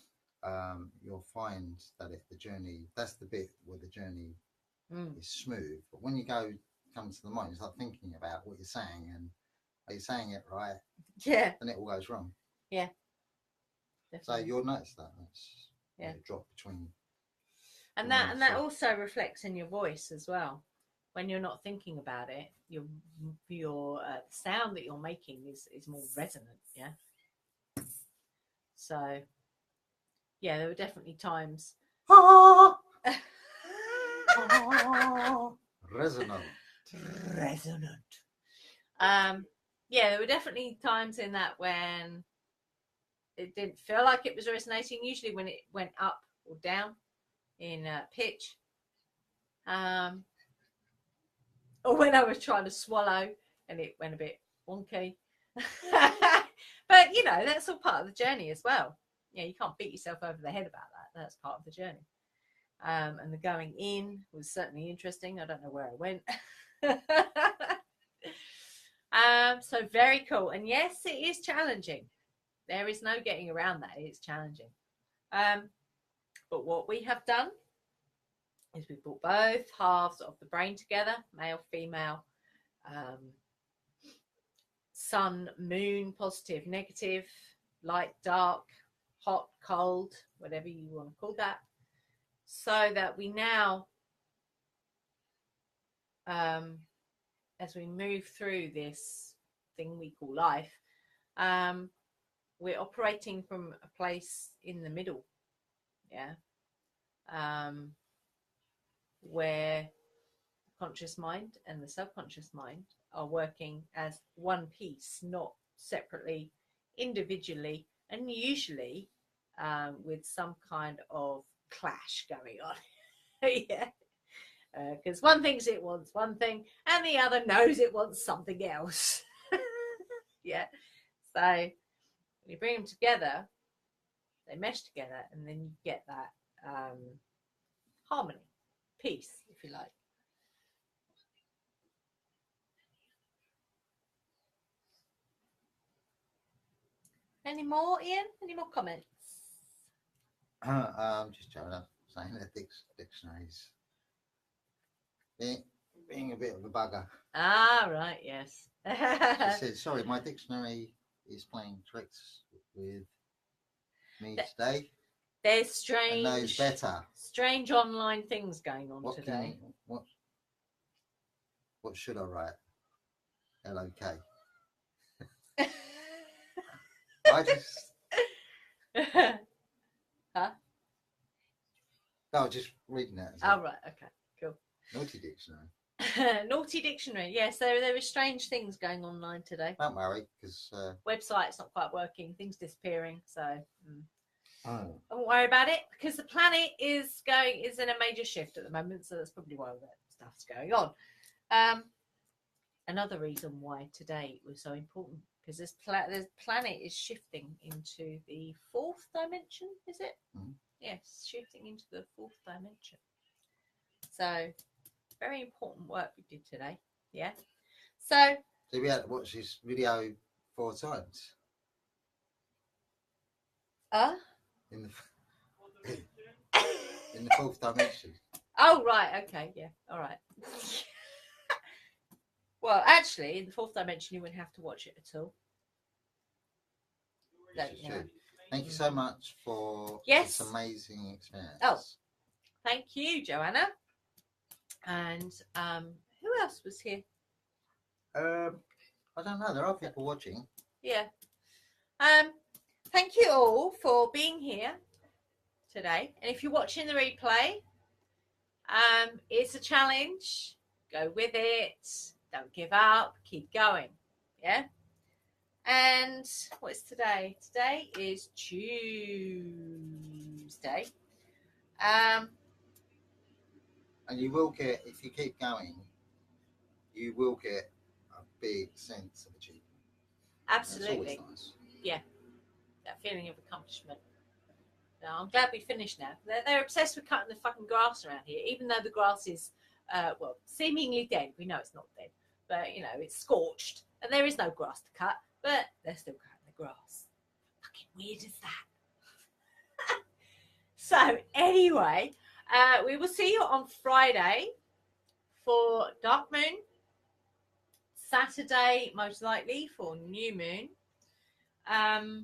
you'll find that the journey, that's the bit where the journey Mm. is smooth. But when you come to the mind, you start thinking about what you're saying and are you saying it right? Yeah. Then it all goes wrong. Yeah. So Definitely. you'll notice that. That's Yeah. a drop between. And that also reflects in your voice as well. When you're not thinking about it, your sound that you're making is more resonant. Yeah. So, yeah, there were definitely times. Resonant. Yeah, there were definitely times in that when it didn't feel like it was resonating. Usually when it went up or down in pitch, or when I was trying to swallow and it went a bit wonky. But you know, that's all part of the journey as well. Yeah, you can't beat yourself over the head about that. That's part of the journey. And the going in was certainly interesting. I don't know where I went. So very cool. And yes, it is challenging. There is no getting around that. It's challenging. But what we have done is we brought both halves of the brain together, male, female, sun, moon, positive, negative, light, dark, hot, cold, whatever you want to call that, so that we now, as we move through this thing we call life, we're operating from a place in the middle, yeah, where the conscious mind and the subconscious mind are working as one piece, not separately, individually, and usually with some kind of clash going on. Yeah, because one thinks it wants one thing and the other knows it wants something else. Yeah, so when you bring them together, they mesh together, and then you get that harmony, peace, if you like. Any more, Ian? Any more comments? Just Jonah saying that dictionaries being a bit of a bugger. Ah, right, yes. She said, sorry, my dictionary is playing tricks with me today. There's strange, and knows better. Strange online things going on today. What should I write? LOK. I just. Huh? No, just reading that. Oh, right, okay, cool. Naughty dictionary. Naughty dictionary, yes. There are strange things going online today. Don't worry, because website's not quite working. Things disappearing. So I don't worry about it, because the planet is in a major shift at the moment. So that's probably why that stuff's going on. Another reason why today was so important, because this planet is shifting into the fourth dimension. Is it? Mm-hmm. Yes, shifting into the fourth dimension. So very important work we did today. Yeah. So we had to watch this video 4 times. In the fourth dimension. Oh, right. Okay. Yeah. All right. Well, actually, in the fourth dimension, you wouldn't have to watch it at all. Thank you so much for this amazing experience. Oh, thank you, Joanna. And who else was here? I don't know. There are people watching. Yeah. Thank you all for being here today. And if you're watching the replay, it's a challenge. Go with it. Don't give up. Keep going. Yeah. And what's today? Today is Tuesday. And you will get, if you keep going, you will get a big sense of achievement. Absolutely. That's always nice. Yeah. That feeling of accomplishment. Now, I'm glad we finished now. They're obsessed with cutting the fucking grass around here, even though the grass is, seemingly dead. We know it's not dead, but, you know, it's scorched, and there is no grass to cut, but they're still cutting the grass. Fucking weird is that? So anyway, we will see you on Friday for dark moon, Saturday most likely for new moon. I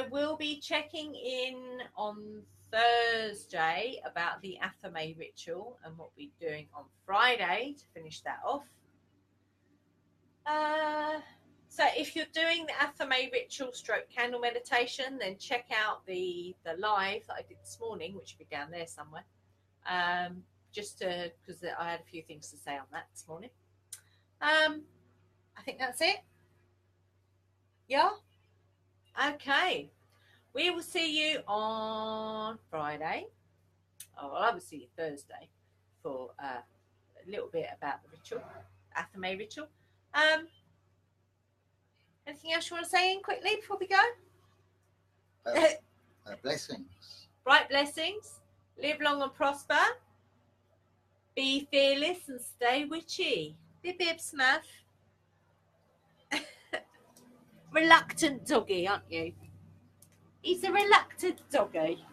will be checking in on Thursday about the Athame ritual and what we're doing on Friday to finish that off. So if you're doing the Athame ritual stroke candle meditation, then check out the live that I did this morning, which will be down there somewhere. Just because I had a few things to say on that this morning. I think that's it. Yeah. Okay. We will see you on Friday. Oh, well, I will see you Thursday for a little bit about the ritual, Athame ritual. Anything else you want to say in quickly before we go? Blessings. Bright blessings. Live long and prosper. Be fearless and stay witchy. Bib bib smash. Reluctant doggy, aren't you? He's a reluctant doggy.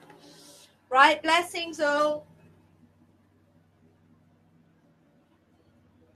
Bright blessings all.